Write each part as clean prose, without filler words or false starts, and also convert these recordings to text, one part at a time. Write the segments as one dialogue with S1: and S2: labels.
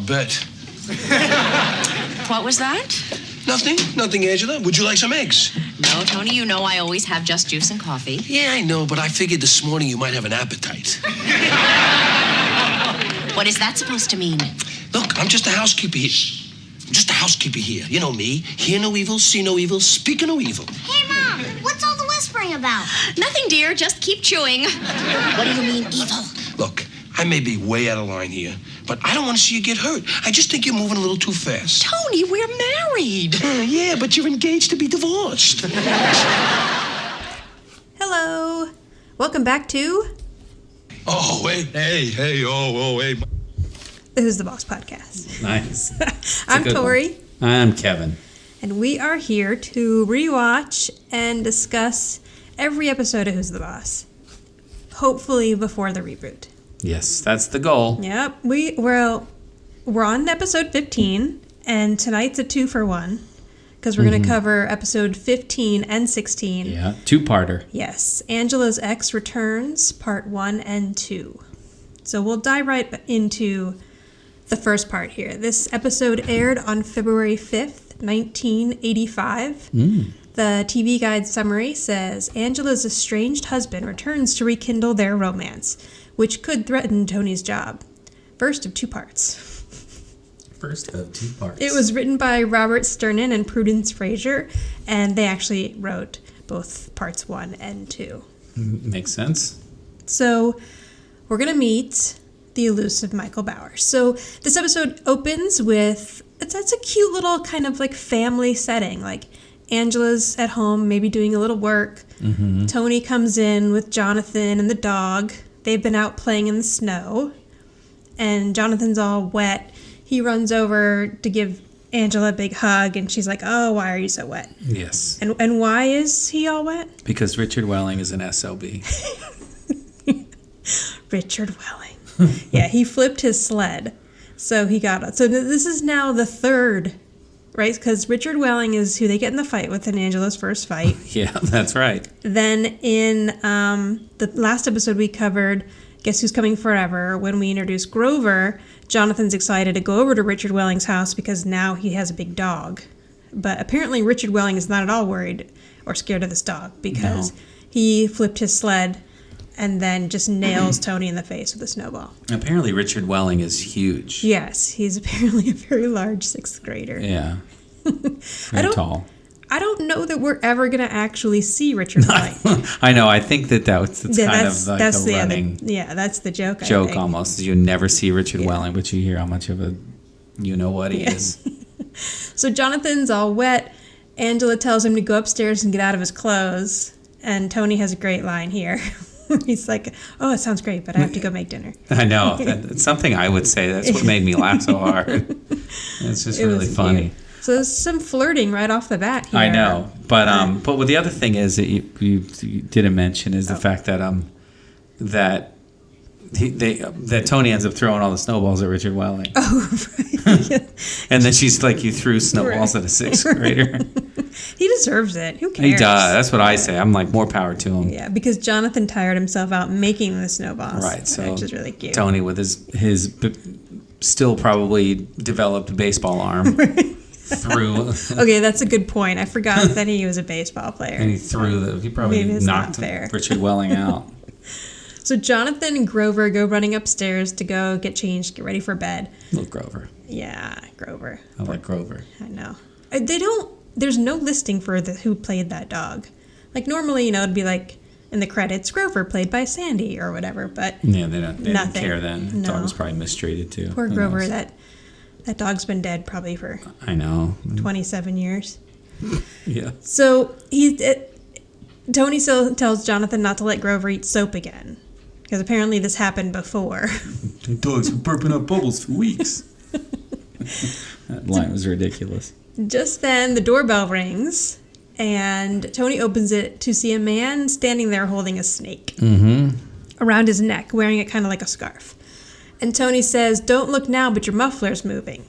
S1: bet.
S2: What was that?
S1: Nothing, Angela. Would you like some eggs?
S2: No, Tony, you know I always have just juice and coffee.
S1: Yeah, I know, but I figured this morning you might have an appetite.
S2: What is that supposed to mean?
S1: Look, I'm just a housekeeper here. You know me. Hear no evil, see no evil, speak no evil.
S3: Hey, Mom, what's all the whispering about?
S2: Nothing, dear. Just keep chewing. What do you mean, evil?
S1: Look, I may be way out of line here, but I don't want to see you get hurt. I just think you're moving a little too fast.
S2: Tony, we're married.
S1: Yeah, but you're engaged to be divorced.
S4: Hello. Welcome back to
S1: Oh, hey, hey.
S4: the Who's the Boss podcast.
S5: Nice.
S4: I'm Tori.
S5: I'm Kevin.
S4: And we are here to rewatch and discuss every episode of Who's the Boss. Hopefully before the reboot.
S5: Yes, that's the goal.
S4: Yep. We're on episode 15, and tonight's a 2-for-1 because we're going to cover episode 15 and 16.
S5: Yeah, two-parter.
S4: Yes. Angela's Ex Returns, part 1 and 2. So we'll dive right into the first part here. This episode aired on February 5th, 1985. The TV Guide summary says, Angela's estranged husband returns to rekindle their romance, which could threaten Tony's job. First of two parts. It was written by Robert Sternin and Prudence Fraser, and they actually wrote both parts 1 and 2.
S5: Makes sense.
S4: So we're going to meet the elusive Michael Bowers. So this episode opens with, it's a cute little kind of like family setting. Like Angela's at home, maybe doing a little work. Tony comes in with Jonathan and the dog. They've been out playing in the snow. And Jonathan's all wet. He runs over to give Angela a big hug, and she's like, oh, why are you so wet?
S5: Yes.
S4: And why is he all wet?
S5: Because Richard Welling is an SLB.
S4: Richard Welling. Yeah, he flipped his sled. So he got... So this is now the third, right? Because Richard Welling is who they get in the fight with in Angela's first fight.
S5: Yeah, that's right.
S4: Then in the last episode we covered Guess Who's Coming Forever, when we introduced Grover, Jonathan's excited to go over to Richard Welling's house because now he has a big dog. But apparently Richard Welling is not at all worried or scared of this dog because he flipped his sled and then just nails Tony in the face with a snowball.
S5: Apparently Richard Welling is huge.
S4: Yes, he's apparently a very large 6th grader.
S5: Yeah. Very tall.
S4: I don't know that we're ever going to actually see Richard Welling.
S5: I know. I think that's kind of like a running
S4: that's the joke.
S5: Joke almost. You never see Richard Welling, but you hear how much of a you-know-what he is.
S4: So Jonathan's all wet. Angela tells him to go upstairs and get out of his clothes. And Tony has a great line here. He's like, oh, it sounds great, but I have to go make dinner. I know.
S5: It's something I would say. That's what made me laugh so hard. It's just really funny.
S4: Cute. So there's some flirting right off the bat here.
S5: I know. But what the other thing is that you didn't mention is the fact that that Tony ends up throwing all the snowballs at Richard Welling.
S4: Oh, right.
S5: And then she's like, you threw snowballs at a 6th grader.
S4: He deserves it. Who cares?
S5: He does. That's what I say. I'm like, more power to him.
S4: Yeah, because Jonathan tired himself out making the snowballs.
S5: Right. So
S4: which is really cute.
S5: Tony with his still probably developed baseball arm threw.
S4: Okay, that's a good point. I forgot that he was a baseball player.
S5: And he probably knocked Richard Welling out.
S4: So Jonathan and Grover go running upstairs to go get changed, get ready for bed.
S5: Little Grover.
S4: Yeah, Grover.
S5: I like Grover.
S4: I know. There's no listing for who played that dog. Like normally, it'd be like in the credits, Grover played by Sandy or whatever, but
S5: yeah, they didn't care then. The dog was probably mistreated too.
S4: Poor Grover, that dog's been dead probably for 27 years.
S5: Yeah.
S4: So Tony still tells Jonathan not to let Grover eat soap again. Because apparently this happened before.
S5: The dog's been burping up bubbles for weeks. That line was ridiculous.
S4: Just then, the doorbell rings, and Tony opens it to see a man standing there holding a snake around his neck, wearing it kind of like a scarf. And Tony says, don't look now, but your muffler's moving.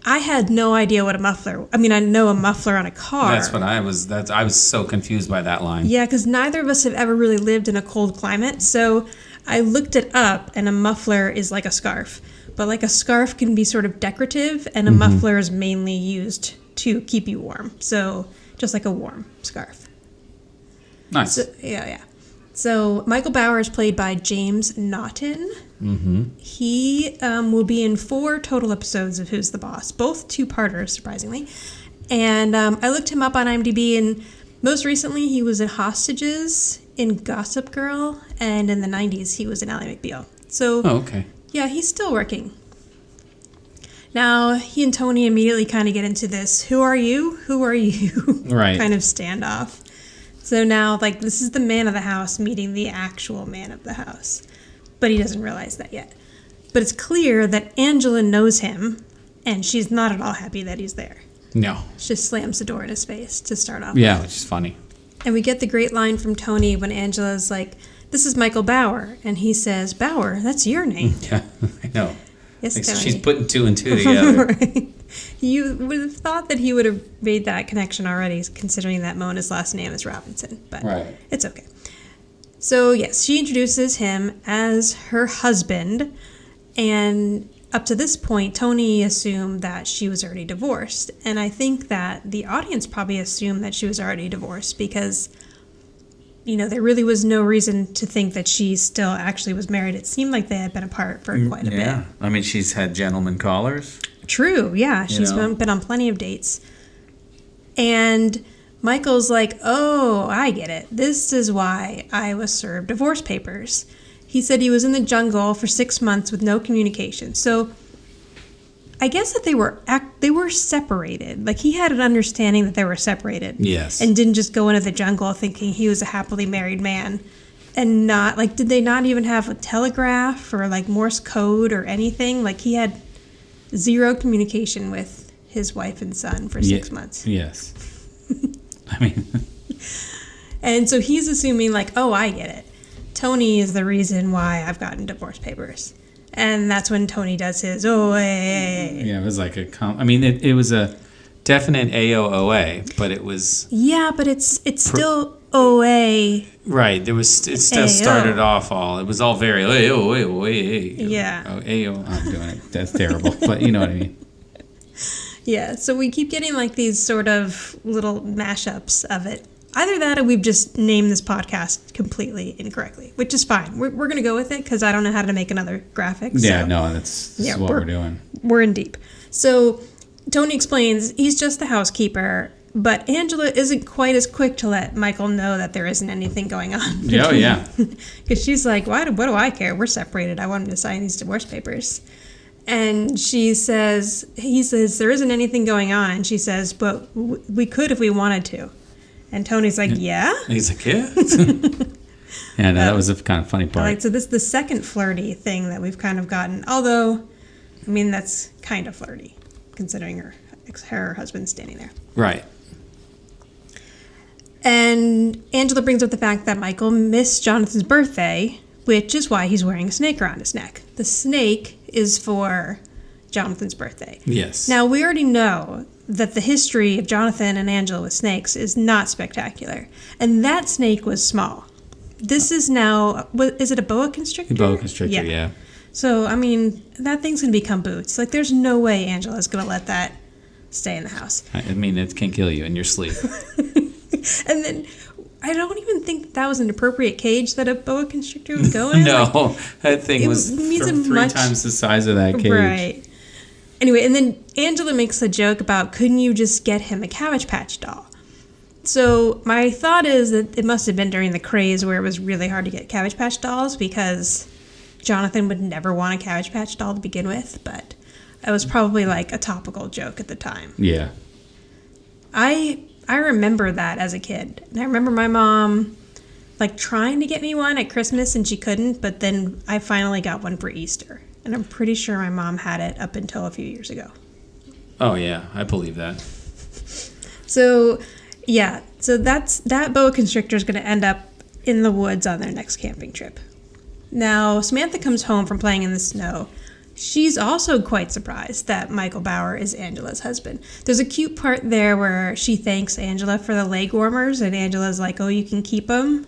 S4: I had no idea what a muffler... I mean, I know a muffler on a car.
S5: That's what I was... I was so confused by that line.
S4: Yeah, because neither of us have ever really lived in a cold climate, so I looked it up, and a muffler is like a scarf. But like a scarf can be sort of decorative, and a muffler is mainly used to keep you warm. So just like a warm scarf.
S5: Nice.
S4: So, yeah. So Michael Bauer is played by James Naughton. He will be in 4 total episodes of Who's the Boss, both 2-parters, surprisingly. And I looked him up on IMDb, and most recently he was in Hostages, in Gossip Girl, and in the 90s he was in Ally McBeal. So,
S5: okay.
S4: Yeah, he's still working. Now, he and Tony immediately kind of get into this, who are you? Who are you?
S5: Right.
S4: kind of standoff. So now, like, this is the man of the house meeting the actual man of the house. But he doesn't realize that yet. But it's clear that Angela knows him, and she's not at all happy that he's there.
S5: No.
S4: She just slams the door in his face to start off.
S5: Yeah, which is funny.
S4: And we get the great line from Tony when Angela's like, this is Michael Bauer. And he says, Bauer, that's your name.
S5: Yeah, I know.
S4: Yes,
S5: Like,
S4: Tony.
S5: she's putting 2 and 2 together.
S4: Right. You would have thought that he would have made that connection already, considering that Mona's last name is Robinson. But
S5: Right.
S4: It's okay. So, yes, she introduces him as her husband. And up to this point, Tony assumed that she was already divorced. And I think that the audience probably assumed that she was already divorced because, you know, there really was no reason to think that she still actually was married. It seemed like they had been apart for quite a bit.
S5: I mean, she's had gentleman callers.
S4: True, yeah. She's been on plenty of dates. And Michael's like, oh, I get it. This is why I was served divorce papers. He said he was in the jungle for 6 months with no communication. So I guess that they were separated. Like, he had an understanding that they were separated.
S5: Yes.
S4: And didn't just go into the jungle thinking he was a happily married man. And not, like, did they not even have a telegraph or, like, Morse code or anything? Like, he had 0 communication with his wife and son for 6 months.
S5: Yes. I mean.
S4: And so he's assuming, like, oh, I get it. Tony is the reason why I've gotten divorce papers. And that's when Tony does his, oh, hey.
S5: Yeah, it was like it was a definite AOOA, but it was.
S4: Yeah, but it's still OA.
S5: Right. It still started off it was all very,
S4: Yeah.
S5: I'm doing it. That's terrible, but you know what I mean.
S4: Yeah, so we keep getting like these sort of little mashups of it. Either that or we've just named this podcast completely incorrectly, which is fine. We're going to go with it because I don't know how to make another graphic.
S5: Yeah, no, this is what we're doing.
S4: We're in deep. So Tony explains he's just the housekeeper, but Angela isn't quite as quick to let Michael know that there isn't anything going on.
S5: Oh, yeah.
S4: Because she's like, what do I care? We're separated. I want him to sign these divorce papers. And he says, there isn't anything going on. And she says, but we could if we wanted to. And Tony's like, yeah?
S5: He's like, yeah. Yeah, no, that was a kind of funny part.
S4: So this is the second flirty thing that we've kind of gotten. Although, I mean, that's kind of flirty, considering her husband's standing there.
S5: Right.
S4: And Angela brings up the fact that Michael missed Jonathan's birthday, which is why he's wearing a snake around his neck. The snake is for Jonathan's birthday.
S5: Yes.
S4: Now, we already know that the history of Jonathan and Angela with snakes is not spectacular. And that snake was small. This is now, is it a boa constrictor?
S5: Boa constrictor, yeah.
S4: So, I mean, that thing's going to become boots. Like, there's no way Angela's going to let that stay in the house.
S5: I mean, it can kill you in your sleep.
S4: And then, I don't even think that was an appropriate cage that a boa constrictor would go in.
S5: No, that thing was 3 times the size of that cage.
S4: Right. Anyway, and then Angela makes a joke about, couldn't you just get him a Cabbage Patch doll? So my thought is that it must have been during the craze where it was really hard to get Cabbage Patch dolls because Jonathan would never want a Cabbage Patch doll to begin with, but it was probably like a topical joke at the time.
S5: Yeah.
S4: I remember that as a kid. And I remember my mom like trying to get me one at Christmas and she couldn't, but then I finally got one for Easter. And I'm pretty sure my mom had it up until a few years ago.
S5: Oh, yeah. I believe that.
S4: So, yeah. So that boa constrictor is going to end up in the woods on their next camping trip. Now, Samantha comes home from playing in the snow. She's also quite surprised that Michael Bauer is Angela's husband. There's a cute part there where she thanks Angela for the leg warmers, and Angela's like, oh, you can keep them.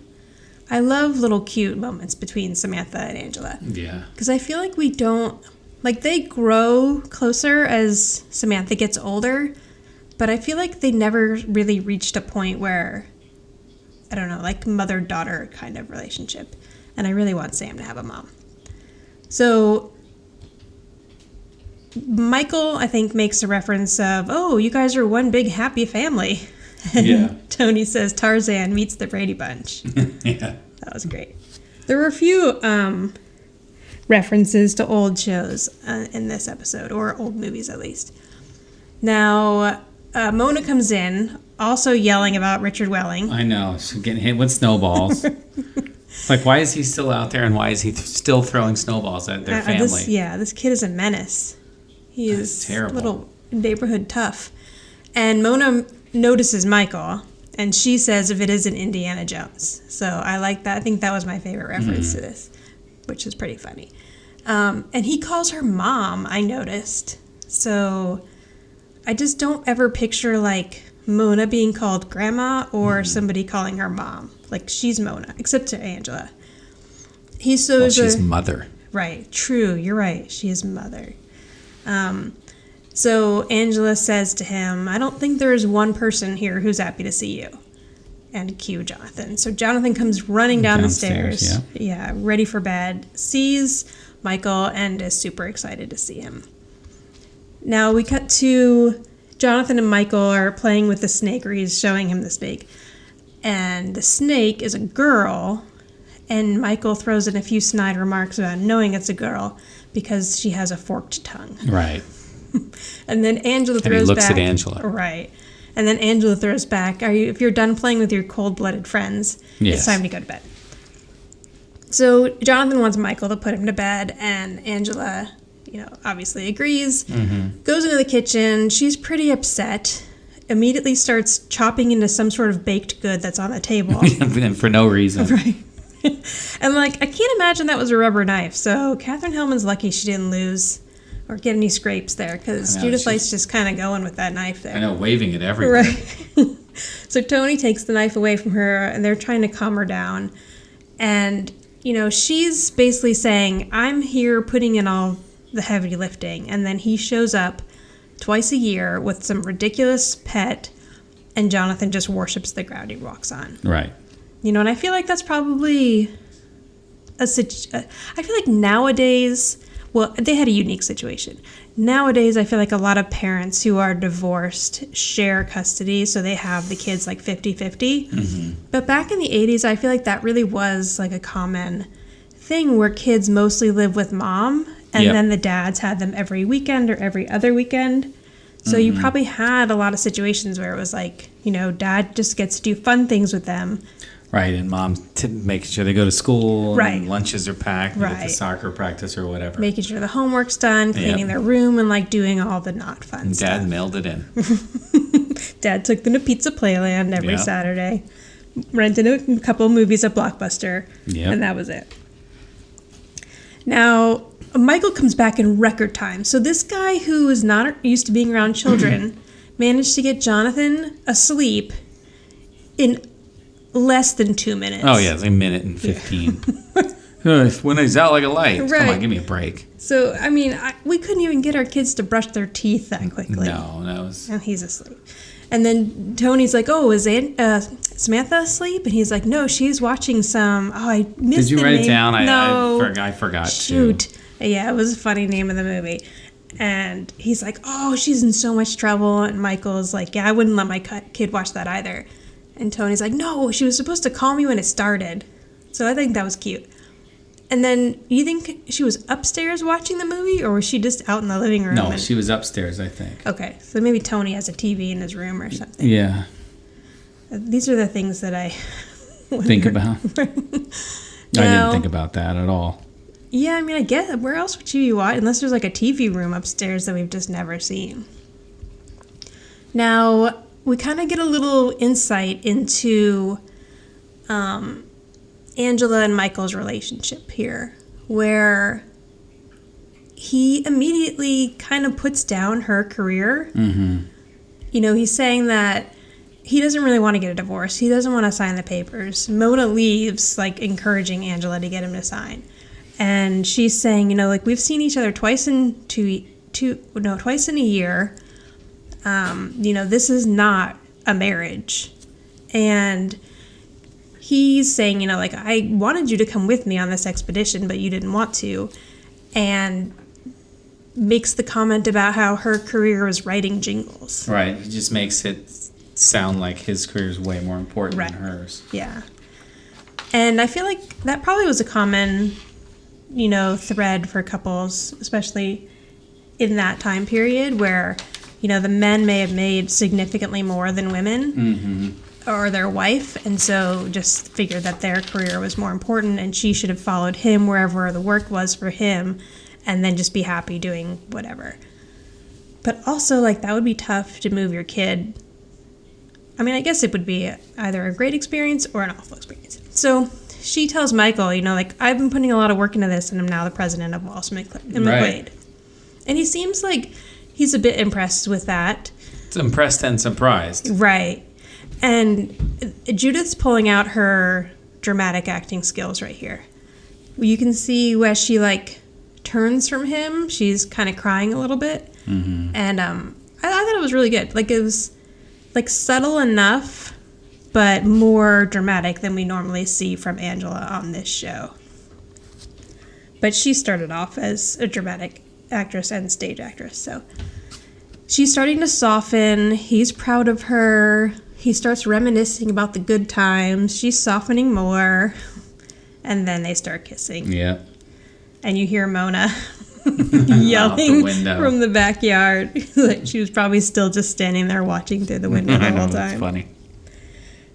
S4: I love little cute moments between Samantha and Angela.
S5: Yeah.
S4: Because I feel like we don't, like they grow closer as Samantha gets older, but I feel like they never really reached a point where, I don't know, like mother-daughter kind of relationship. And I really want Sam to have a mom. So Michael, I think, makes a reference of, oh, you guys are one big happy family. And
S5: Yeah.
S4: Tony says Tarzan meets the Brady Bunch.
S5: Yeah.
S4: That was great. There were a few references to old shows in this episode, or old movies at least. Now, Mona comes in, also yelling about Richard Welling.
S5: I know. She's getting hit with snowballs. Like, why is he still out there, and why is he still throwing snowballs at their family?
S4: This kid is a menace. He is
S5: terrible.
S4: A little neighborhood tough. And Mona notices Michael, and she says if it isn't Indiana Jones. So I like that. I think that was my favorite reference to this, which is pretty funny. And he calls her mom, I noticed. So I just don't ever picture, like, Mona being called grandma or somebody calling her mom. Like, she's Mona, except to Angela.
S5: She's mother.
S4: Right, true, you're right. She is mother. So Angela says to him, I don't think there is one person here who's happy to see you. And cue Jonathan. So Jonathan comes running down the stairs. Yeah, ready for bed. Sees Michael and is super excited to see him. Now we cut to Jonathan and Michael are playing with the snake, or he's showing him the snake. And the snake is a girl, and Michael throws in a few snide remarks about knowing it's a girl because she has a forked tongue.
S5: Right.
S4: And then Angela throws back.
S5: And he looks at Angela.
S4: Right. And then Angela throws back, if you're done playing with your cold-blooded friends, It's time to go to bed. So Jonathan wants Michael to put him to bed, and Angela, obviously agrees. Goes into the kitchen. She's pretty upset. Immediately starts chopping into some sort of baked good that's on the table.
S5: And for no reason.
S4: Right. And, I can't imagine that was a rubber knife. So Katherine Hellman's lucky she didn't lose or get any scrapes there, because Judith Light's just kind of going with that knife there.
S5: I know, waving it everywhere.
S4: Right. So Tony takes the knife away from her, and they're trying to calm her down. And, she's basically saying, I'm here putting in all the heavy lifting. And then he shows up twice a year with some ridiculous pet, and Jonathan just worships the ground he walks on.
S5: Right.
S4: And I feel like that's probably I feel like nowadays, well, they had a unique situation. Nowadays, I feel like a lot of parents who are divorced share custody, so they have the kids 50-50. But back in the 80s, I feel like that really was a common thing where kids mostly live with mom, and then the dads had them every weekend or every other weekend. So you probably had a lot of situations where it was dad just gets to do fun things with them.
S5: Right, and mom making sure they go to school,
S4: right.
S5: And lunches are packed,
S4: right.
S5: Get to soccer practice or whatever.
S4: Making sure the homework's done, cleaning their room, and doing all the not fun
S5: and
S4: stuff.
S5: Dad mailed it in.
S4: Dad took them to Pizza Playland every Saturday, rented a couple movies at Blockbuster, and that was it. Now, Michael comes back in record time. So this guy who is not used to being around children managed to get Jonathan asleep in less than 2 minutes.
S5: Oh, yeah, it's a minute and 15. When he's out like a light. Right. Come on, give me a break.
S4: So, we couldn't even get our kids to brush their teeth that quickly.
S5: No.
S4: And he's asleep. And then Tony's like, oh, is Samantha asleep? And he's like, no, she's watching some, I missed the name.
S5: Did you write it down?
S4: No.
S5: I forgot to.
S4: Shoot. Yeah, it was a funny name of the movie. And he's like, oh, she's in so much trouble. And Michael's like, yeah, I wouldn't let my kid watch that either. And Tony's like, no, she was supposed to call me when it started. So I think that was cute. And then, you think she was upstairs watching the movie, or was she just out in the living room?
S5: No, she was upstairs, I think.
S4: Okay, so maybe Tony has a TV in his room or something.
S5: Yeah.
S4: These are the things that I
S5: think about. I didn't think about that at all.
S4: Yeah, I guess, where else would you watch? Unless there's a TV room upstairs that we've just never seen. Now, we kind of get a little insight into Angela and Michael's relationship here, where he immediately kind of puts down her career. He's saying that he doesn't really want to get a divorce. He doesn't want to sign the papers. Mona leaves, like, encouraging Angela to get him to sign. And she's saying, you know, like, we've seen each other twice in twice in a year. You know, this is not a marriage. And he's saying, you know, like, I wanted you to come with me on this expedition, but you didn't want to. And makes the comment about how her career was writing jingles.
S5: Right. He just makes it sound like his career is way more important than hers.
S4: Yeah. And I feel like that probably was a common, you know, thread for couples, especially in that time period where, you know, the men may have made significantly more than women or their wife, and so just figured that their career was more important and she should have followed him wherever the work was for him and then just be happy doing whatever. But also, like, that would be tough to move your kid. I mean, I guess it would be either a great experience or an awful experience. So she tells Michael, you know, like, I've been putting a lot of work into this and I'm now the president of Walsh McQuaid.
S5: Right.
S4: And he seems like he's a bit impressed with that.
S5: It's impressed and surprised.
S4: Right. And Judith's pulling out her dramatic acting skills right here. You can see where she, like, turns from him. She's kind of crying a little bit. And I thought it was really good. Like, it was, like, subtle enough, but more dramatic than we normally see from Angela on this show. But she started off as a dramatic actress and stage actress, so she's starting to soften. He's proud of her. He starts reminiscing about the good times. She's softening more, and then they start kissing.
S5: Yeah.
S4: And you hear Mona yelling
S5: the
S4: from the backyard. Like, she was probably still just standing there watching through the window the whole time.
S5: That's funny.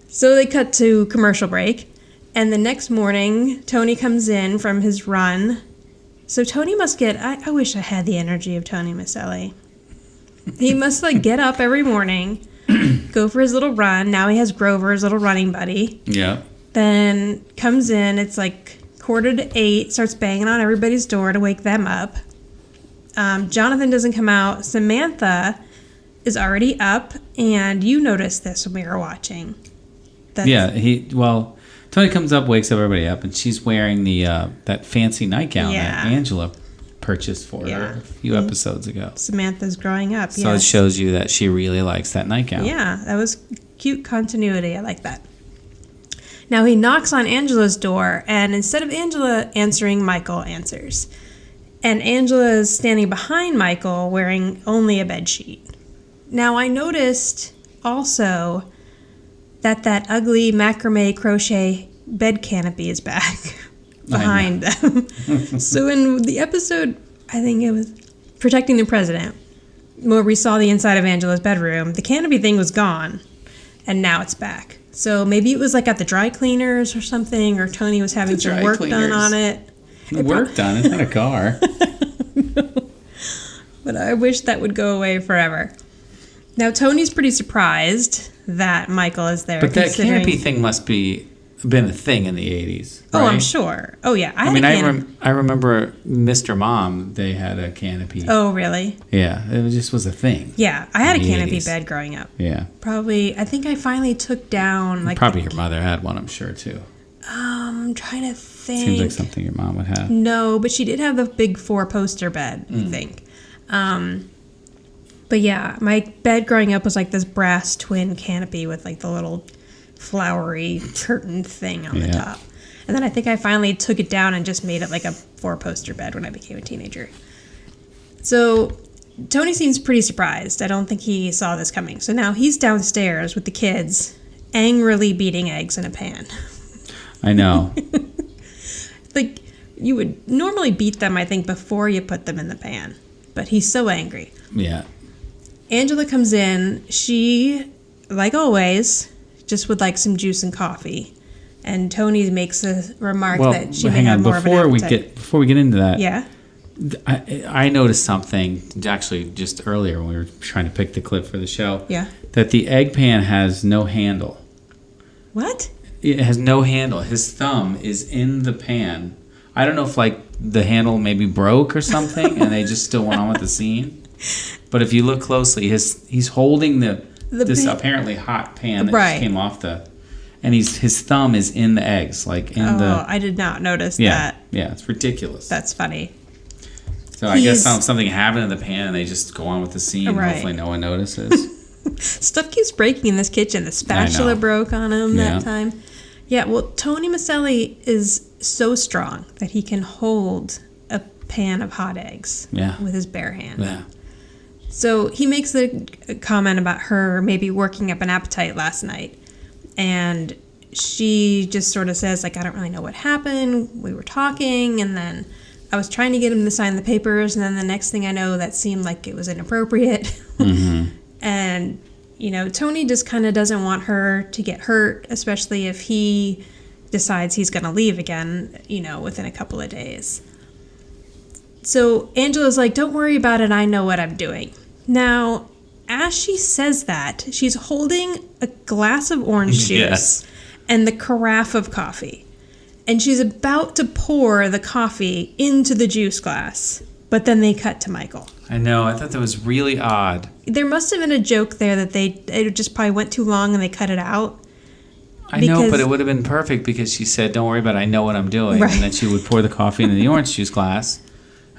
S4: So they cut to commercial break, and the next morning, Tony comes in from his run. So Tony must get, I wish I had the energy of Tony Micelli. He must, like, get up every morning, go for his little run. Now he has Grover, his little running buddy.
S5: Yeah.
S4: Then comes in, it's like 7:45, starts banging on everybody's door to wake them up. Jonathan doesn't come out. Samantha is already up, and you noticed this when we were watching.
S5: Tony comes up, wakes everybody up, and she's wearing the that fancy nightgown that Angela purchased for her a few episodes ago.
S4: Samantha's growing up,
S5: So it shows you that she really likes that nightgown.
S4: Yeah, that was cute continuity. I like that. Now he knocks on Angela's door, and instead of Angela answering, Michael answers. And Angela is standing behind Michael wearing only a bedsheet. Now I noticed also that ugly macrame crochet bed canopy is back behind them. So in the episode, I think it was Protecting the President, where we saw the inside of Angela's bedroom, the canopy thing was gone, and now it's back. So maybe it was like at the dry cleaners or something, or Tony was having some work done on it.
S5: Work done? It's not a car.
S4: No. But I wish that would go away forever. Now Tony's pretty surprised that Michael is there.
S5: But that canopy thing must be been a thing in the 80s, right?
S4: Oh, I'm sure. Oh, yeah.
S5: I remember Mr. Mom, they had a canopy.
S4: Oh, really?
S5: Yeah, it just was a thing.
S4: Yeah, I had a canopy bed growing up.
S5: Yeah.
S4: Probably, I think I finally took down, like...
S5: Probably your mother had one, I'm sure, too.
S4: I'm trying to think.
S5: Seems like something your mom would have.
S4: No, but she did have the big 4-poster bed, I think. But yeah, my bed growing up was like this brass twin canopy with like the little flowery curtain thing on the top. And then I think I finally took it down and just made it like a 4-poster bed when I became a teenager. So Tony seems pretty surprised. I don't think he saw this coming. So now he's downstairs with the kids, angrily beating eggs in a pan.
S5: I know.
S4: Like, you would normally beat them, I think, before you put them in the pan. But he's so angry.
S5: Yeah.
S4: Angela comes in. She, like always, just would like some juice and coffee. And Tony makes a remark that she may have more of an appetite.
S5: Before we get into that,
S4: yeah,
S5: I noticed something, actually, just earlier when we were trying to pick the clip for the show.
S4: Yeah.
S5: That the egg pan has no handle.
S4: What?
S5: It has no handle. His thumb is in the pan. I don't know if, like, the handle maybe broke or something, and they just still went on with the scene. But if you look closely, he's holding the this apparently hot pan that just came off and his thumb is in the eggs, like in the.
S4: I did not notice that.
S5: Yeah, it's ridiculous.
S4: That's funny.
S5: So I guess something happened in the pan, and they just go on with the scene.
S4: Right.
S5: Hopefully, no one notices.
S4: Stuff keeps breaking in this kitchen. The spatula broke on him that time. Yeah, well, Tony Micelli is so strong that he can hold a pan of hot eggs with his bare hand.
S5: Yeah.
S4: So he makes the comment about her maybe working up an appetite last night. And she just sort of says, like, I don't really know what happened. We were talking, and then I was trying to get him to sign the papers, and then the next thing I know, that seemed like it was inappropriate. Mm-hmm. And, you know, Tony just kind of doesn't want her to get hurt, especially if he decides he's going to leave again, you know, within a couple of days. So Angela's like, don't worry about it. I know what I'm doing. Now, as she says that, she's holding a glass of orange juice and the carafe of coffee. And she's about to pour the coffee into the juice glass. But then they cut to Michael.
S5: I know. I thought that was really odd.
S4: There must have been a joke there that it just probably went too long and they cut it out.
S5: I know, but it would have been perfect because she said, don't worry about it, I know what I'm doing. Right. And then she would pour the coffee into the orange juice glass.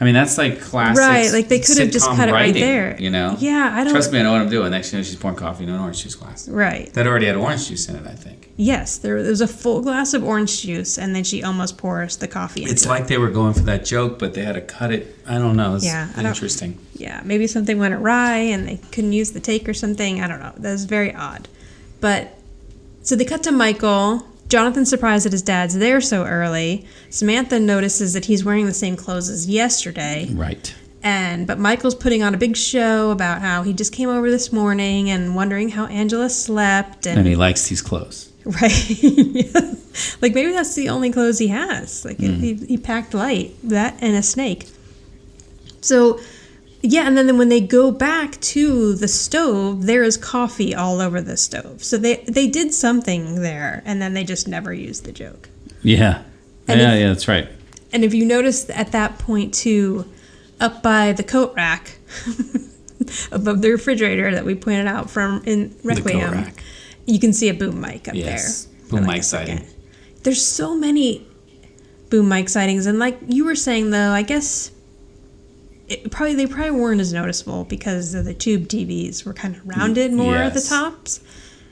S5: I mean, that's like classic.
S4: Right, like they could have just cut it right there.
S5: You know?
S4: Yeah, I don't.
S5: Trust me, I know what I'm doing. Next thing you know, she's pouring coffee into an orange juice glass.
S4: Right.
S5: That already had orange juice in it, I think.
S4: Yes, there was a full glass of orange juice, and then she almost pours the coffee into it.
S5: It's like they were going for that joke, but they had to cut it. I don't know. It's interesting.
S4: Yeah, maybe something went awry, and they couldn't use the take or something. I don't know. That was very odd. But, so they cut to Michael. Jonathan's surprised that his dad's there so early. Samantha notices that he's wearing the same clothes as yesterday.
S5: Right.
S4: But Michael's putting on a big show about how he just came over this morning and wondering how Angela slept. And
S5: he likes these clothes.
S4: Right. Like maybe that's the only clothes he has. Like he packed light. That and a snake. So... yeah, and then when they go back to the stove, there is coffee all over the stove. So they did something there, and then they just never used the joke.
S5: Yeah. Yeah, that's right.
S4: And if you notice at that point, too, up by the coat rack, above the refrigerator that we pointed out from in Requiem, you can see a boom mic up there.
S5: Boom mic sighting.
S4: There's so many boom mic sightings, and like you were saying, though, I guess... they probably weren't as noticeable because the tube TVs were kind of rounded more at the tops,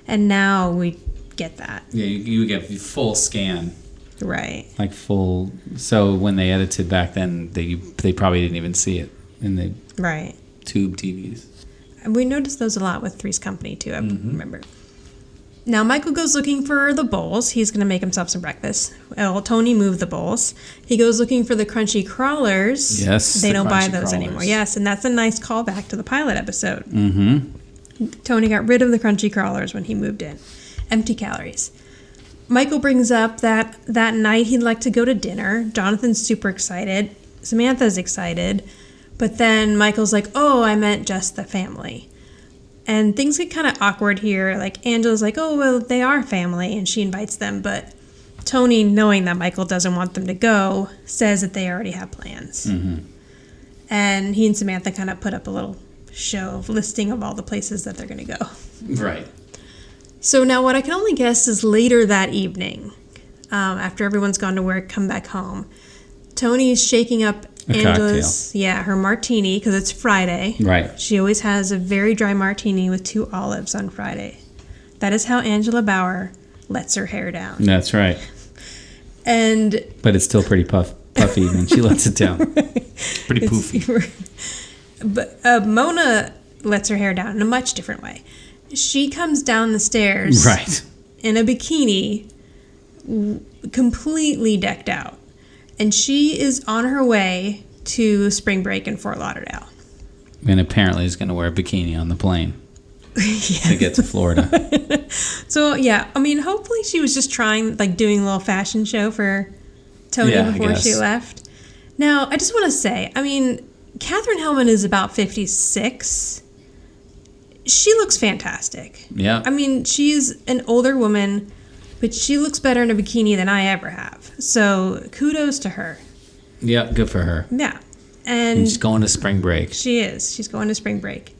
S4: and now we get that. Yeah,
S5: you get full scan.
S4: Right.
S5: Like full. So when they edited back then, they probably didn't even see it in the tube TVs.
S4: And we noticed those a lot with Three's Company too. I remember. Now, Michael goes looking for the bowls. He's going to make himself some breakfast. Well, Tony moved the bowls. He goes looking for the crunchy crawlers.
S5: Yes,
S4: they don't buy those anymore. Yes, and that's a nice callback to the pilot episode. Mm-hmm. Tony got rid of the crunchy crawlers when he moved in. Empty calories. Michael brings up that night he'd like to go to dinner. Jonathan's super excited. Samantha's excited. But then Michael's like, oh, I meant just the family. And things get kind of awkward here. Like, Angela's like, oh, well, they are family, and she invites them. But Tony, knowing that Michael doesn't want them to go, says that they already have plans. Mm-hmm. And he and Samantha kind of put up a little show of listing of all the places that they're going to go.
S5: Right.
S4: So now what I can only guess is later that evening, after everyone's gone to work, come back home, Tony's shaking up Angela's, her martini, because it's Friday.
S5: Right.
S4: She always has a very dry martini with 2 olives on Friday. That is how Angela Bauer lets her hair down.
S5: That's right. But it's still pretty puffy when she lets it down. Pretty poofy.
S4: But Mona lets her hair down in a much different way. She comes down the stairs in a bikini, completely decked out. And she is on her way to spring break in Fort Lauderdale.
S5: And apparently is going to wear a bikini on the plane to get to Florida.
S4: So, yeah, I mean, hopefully she was just trying, like, doing a little fashion show for Tony before she left. Now, I just want to say, I mean, Katherine Hellman is about 56. She looks fantastic.
S5: Yeah.
S4: I mean, she's an older woman, but she looks better in a bikini than I ever have. So kudos to her.
S5: Yeah, good for her.
S4: Yeah. And
S5: she's going to spring break.
S4: She is. She's going to spring break.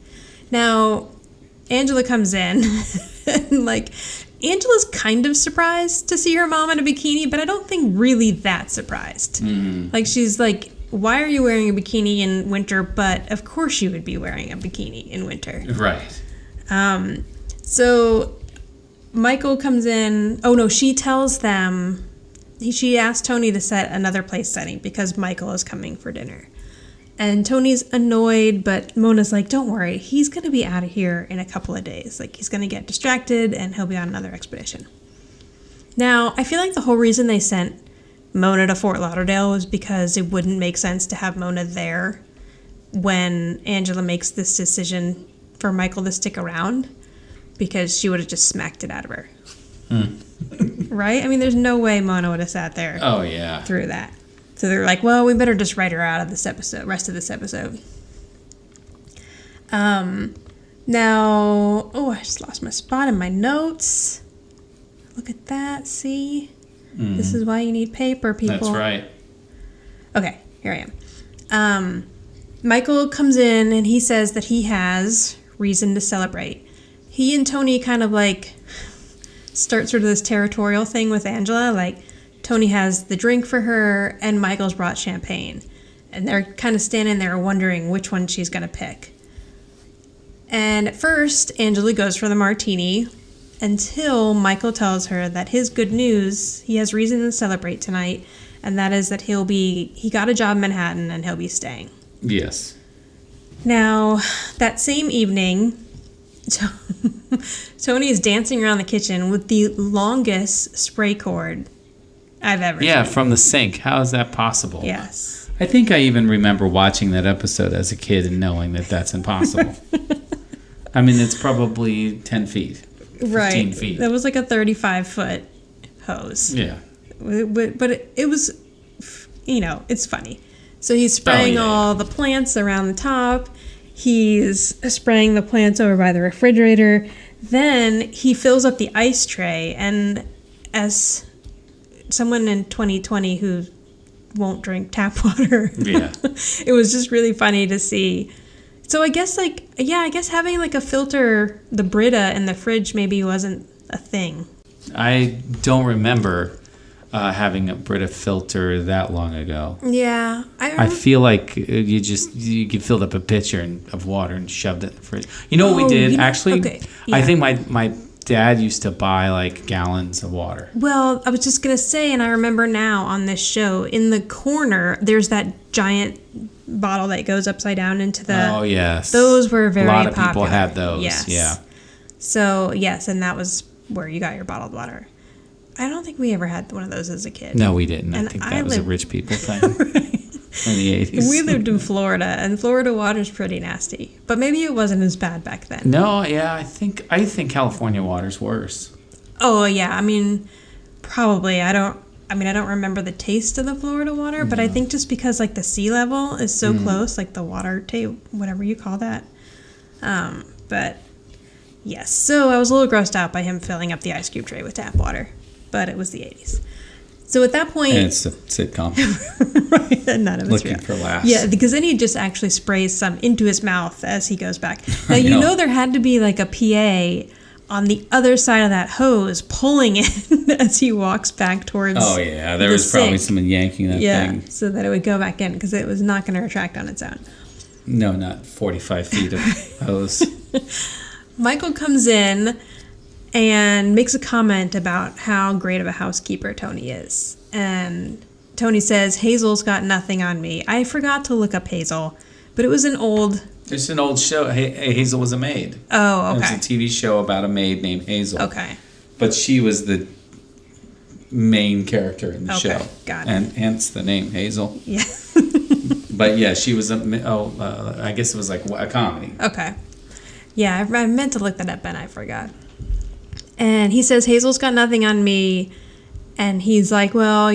S4: Now, Angela comes in and like Angela's kind of surprised to see her mom in a bikini, but I don't think really that surprised. Like she's like, why are you wearing a bikini in winter? But of course you would be wearing a bikini in winter.
S5: Right.
S4: So Michael comes in. Oh no, she tells them, she asked Tony to set another place setting because Michael is coming for dinner. And Tony's annoyed, but Mona's like, don't worry, he's going to be out of here in a couple of days. Like, he's going to get distracted, and he'll be on another expedition. Now, I feel like the whole reason they sent Mona to Fort Lauderdale was because it wouldn't make sense to have Mona there when Angela makes this decision for Michael to stick around, because she would have just smacked it out of her. Right? I mean, there's no way Mona would have sat there through that. So they're like, well, we better just write her out of this episode, rest of this episode. Now, I just lost my spot in my notes. Look at that, see? This is why you need paper, people.
S5: That's right.
S4: Okay, here I am. Michael comes in and he says that he has reason to celebrate. He and Tony kind of like start sort of this territorial thing with Angela, like, Tony has the drink for her, and Michael's brought champagne. And they're kind of standing there wondering which one she's going to pick. And at first, Angela goes for the martini until Michael tells her that his good news, he has reason to celebrate tonight, and that is that he got a job in Manhattan and he'll be staying.
S5: Yes.
S4: Now, that same evening, Tony is dancing around the kitchen with the longest spray cord I've ever seen.
S5: From the sink. How is that possible?
S4: Yes.
S5: I think I even remember watching that episode as a kid and knowing that that's impossible. I mean, it's probably 10 feet. 15 feet.
S4: That was like a 35-foot hose.
S5: Yeah.
S4: But it was, it's funny. So he's spraying all the plants around the top. He's spraying the plants over by the refrigerator. Then he fills up the ice tray, and as someone in 2020 who won't drink tap water. Yeah. It was just really funny to see. So I guess having like a filter, the Brita in the fridge maybe wasn't a thing.
S5: I don't remember having a Brita filter that long ago.
S4: Yeah.
S5: I feel like you filled up a pitcher of water and shoved it in the fridge. You know what we did? Actually, okay. Yeah. I think my dad used to buy like gallons of water. Well,
S4: I was just going to say, and I remember now on this show, in the corner, there's that giant bottle that goes upside down into the...
S5: Oh, yes.
S4: Those were very popular.
S5: A lot of people had those, yes. Yeah.
S4: So, yes, and that was where you got your bottled water. I don't think we ever had one of those as a kid.
S5: No, we didn't. I think that was a rich people thing. In the 80s.
S4: We lived in Florida, and Florida water's pretty nasty. But maybe it wasn't as bad back then.
S5: No, yeah, I think California water's worse.
S4: Oh, yeah. I mean, probably. I don't remember the taste of the Florida water, but I think just because like the sea level is so close, like the water table, whatever you call that. But yes, so I was a little grossed out by him filling up the ice cube tray with tap water, but it was the 80s. So at that point...
S5: And it's a sitcom.
S4: Right, and none of it's
S5: looking
S4: real.
S5: For laughs.
S4: Yeah, because then he just actually sprays some into his mouth as he goes back. Now, you know there had to be like a PA on the other side of that hose pulling it as he walks back towards
S5: Oh, yeah, there was
S4: sink.
S5: probably someone yanking that thing.
S4: Yeah, so that it would go back in because it was not going to retract on its own.
S5: No, not 45 feet of hose.
S4: Michael comes in and makes a comment about how great of a housekeeper Tony is. And Tony says, Hazel's got nothing on me. I forgot to look up Hazel, but it was an old...
S5: It's an old show. Hazel was a maid.
S4: Oh, okay.
S5: It was a TV show about a maid named Hazel.
S4: Okay.
S5: But she was the main character in the show.
S4: Got it.
S5: And hence the name Hazel.
S4: Yeah.
S5: But yeah, she was I guess it was like a comedy.
S4: Okay. Yeah, I meant to look that up and I forgot. And he says, Hazel's got nothing on me. And he's like, well,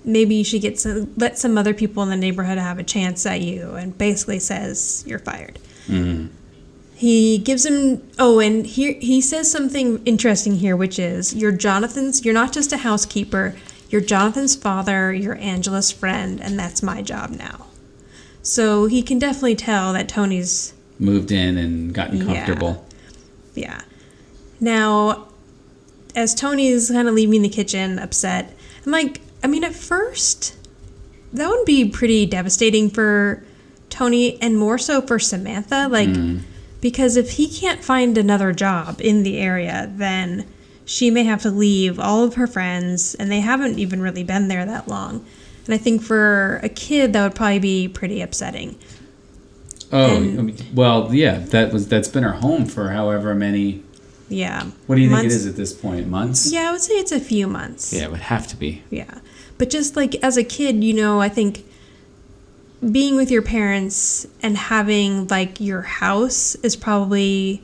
S4: maybe you should let some other people in the neighborhood have a chance at you. And basically says, you're fired. Mm-hmm. He gives him, and here he says something interesting here, which is, you're not just a housekeeper, you're Jonathan's father, you're Angela's friend, and that's my job now. So he can definitely tell that Tony's
S5: moved in and gotten comfortable.
S4: Yeah. Now, as Tony's kind of leaving the kitchen upset, I'm like, I mean, at first, that would be pretty devastating for Tony and more so for Samantha. Like, because if he can't find another job in the area, then she may have to leave all of her friends, and they haven't even really been there that long. And I think for a kid, that would probably be pretty upsetting.
S5: Oh, well, yeah, that's been her home for however many.
S4: Yeah.
S5: What do you think it is at this point? Months?
S4: Yeah, I would say it's a few months.
S5: Yeah, it would have to be.
S4: Yeah. But just like as a kid, you know, I think being with your parents and having like your house is probably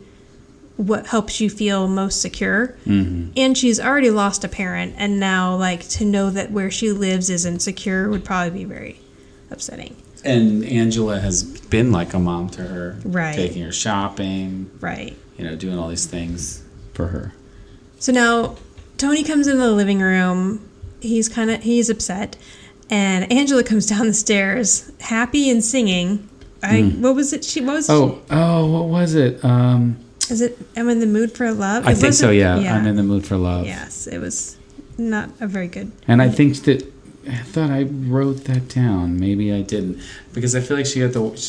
S4: what helps you feel most secure. Mm-hmm. And she's already lost a parent, and now like to know that where she lives isn't secure would probably be very upsetting.
S5: And Angela has been like a mom to her.
S4: Right.
S5: Taking her shopping.
S4: Right.
S5: You know, doing all these things for her. So
S4: now Tony comes into the living room. He's upset. And Angela comes down the stairs, happy and singing. What was it?
S5: What was it?
S4: Is it I'm in the mood for love?
S5: I think so, yeah. I'm in the mood for love.
S4: Yes, it was not a very good.
S5: And I think that I thought I wrote that down. Maybe I didn't. Because I feel like is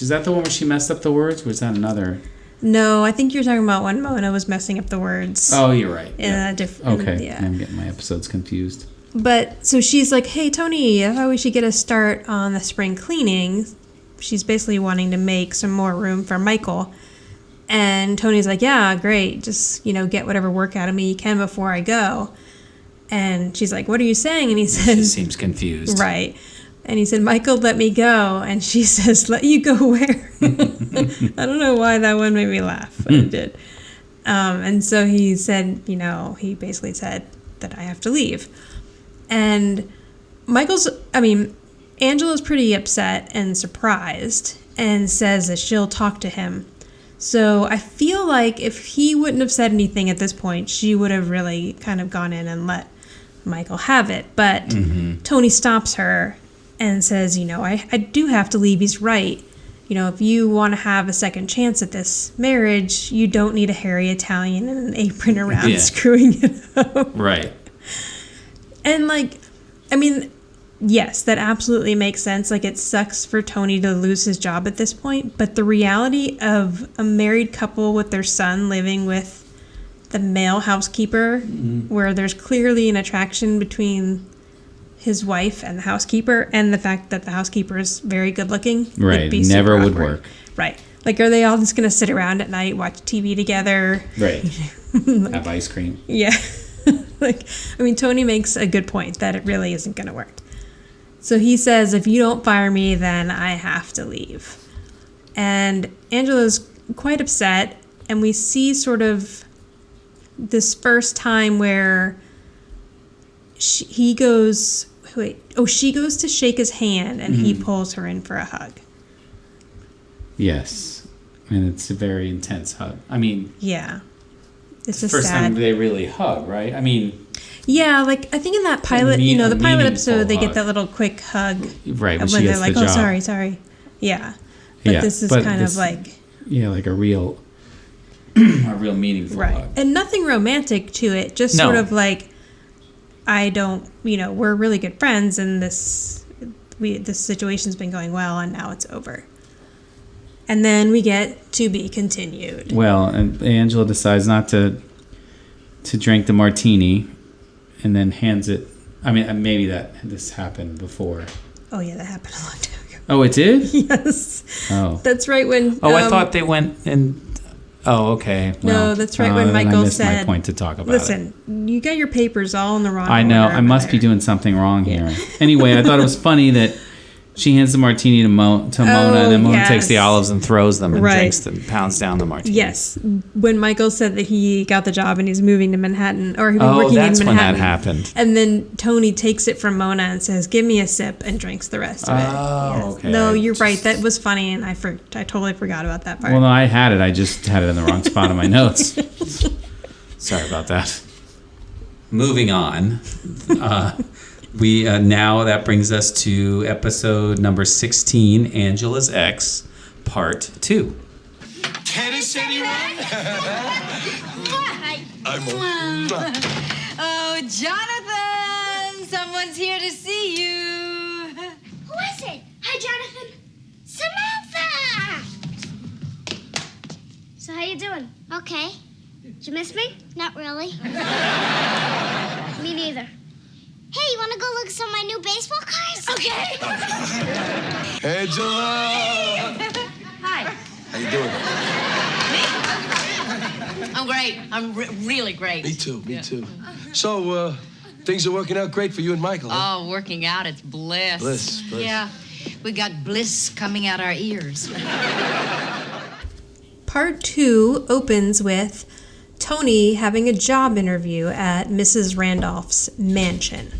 S5: that the one where she messed up the words? Or was that another?
S4: No, I think you're talking about when Mona was messing up the words.
S5: Oh, you're right.
S4: Okay.
S5: Yeah. I'm getting my episodes confused.
S4: But so she's like, hey, Tony, I thought we should get a start on the spring cleaning. She's basically wanting to make some more room for Michael. And Tony's like, yeah, great. Just, get whatever work out of me you can before I go. And she's like, what are you saying? And he says...
S5: She seems confused.
S4: Right. And he said, Michael, let me go. And she says, let you go where? I don't know why that one made me laugh, but it did. And so he said, he basically said that I have to leave. And Angela's pretty upset and surprised and says that she'll talk to him. So I feel like if he wouldn't have said anything at this point, she would have really kind of gone in and let Michael have it. But Tony stops her and says, I do have to leave. He's right. If you want to have a second chance at this marriage, you don't need a hairy Italian and an apron around screwing it up.
S5: Right.
S4: And yes, that absolutely makes sense. Like, it sucks for Tony to lose his job at this point, but the reality of a married couple with their son living with the male housekeeper, where there's clearly an attraction between his wife and the housekeeper, and the fact that the housekeeper is very good looking,
S5: right,
S4: would be
S5: never would
S4: awkward.
S5: work.
S4: Right. Like, are they all just going to sit around at night, watch TV together?
S5: Right. Have ice cream.
S4: Yeah. Tony makes a good point that it really isn't going to work. So he says, if you don't fire me, then I have to leave. And Angela's quite upset, and we see sort of this first time where she goes to shake his hand, and he pulls her in for a hug.
S5: Yes. And it's a very intense hug.
S4: Yeah. It's
S5: the first time they really hug, right?
S4: Yeah, I think in that pilot, the pilot episode, they get that little quick hug.
S5: Right, when
S4: they're
S5: gets
S4: like,
S5: the job.
S4: sorry. Yeah. But this is kind of like...
S5: Yeah, like a real meaningful hug.
S4: And nothing romantic to it, just sort of like, we're really good friends, and this situation's been going well, and now it's over. And then we get to be continued.
S5: Well, and Angela decides not to drink the martini, and then hands it. Maybe this happened before.
S4: Oh yeah, that happened a long time ago.
S5: Oh, it did?
S4: Yes.
S5: Oh.
S4: That's right when.
S5: I thought they went and. Oh, okay.
S4: Well, no, that's right when Michael
S5: I missed
S4: said.
S5: My point to talk about
S4: Listen, you got your papers all in the wrong order.
S5: I know. I must be doing something wrong here. Anyway, I thought it was funny that she hands the martini to Mona, and then Mona takes the olives and throws them and drinks them, pounds down the martini.
S4: Yes. When Michael said that he got the job and he's moving to Manhattan, or he was working in Manhattan.
S5: Oh, that's when that happened.
S4: And then Tony takes it from Mona and says, give me a sip, and drinks the rest of it.
S5: Oh, okay.
S4: No, you're right. That was funny, and I totally forgot about that part.
S5: Well, no, I had it. I just had it in the wrong spot in my notes. Sorry about that. Moving on. We now that brings us to episode number 16, Angela's Ex, part 2.
S1: Tennis, anyone?
S6: Oh, Jonathan! Someone's here to see you.
S3: Who is it? Hi, Jonathan. Samantha! So how you doing? Okay. Did you miss me? Not really. Me neither. Hey, you want to go look at some of my new baseball cards? Okay.
S1: Angela!
S6: Hi.
S1: How you doing?
S6: I'm great. I'm really great.
S1: Me too. So, things are working out great for you and Michael, huh?
S6: Oh, working out, it's bliss.
S1: Bliss.
S6: Yeah, we got bliss coming out our ears.
S4: Part 2 opens with Tony having a job interview at Mrs. Randolph's mansion.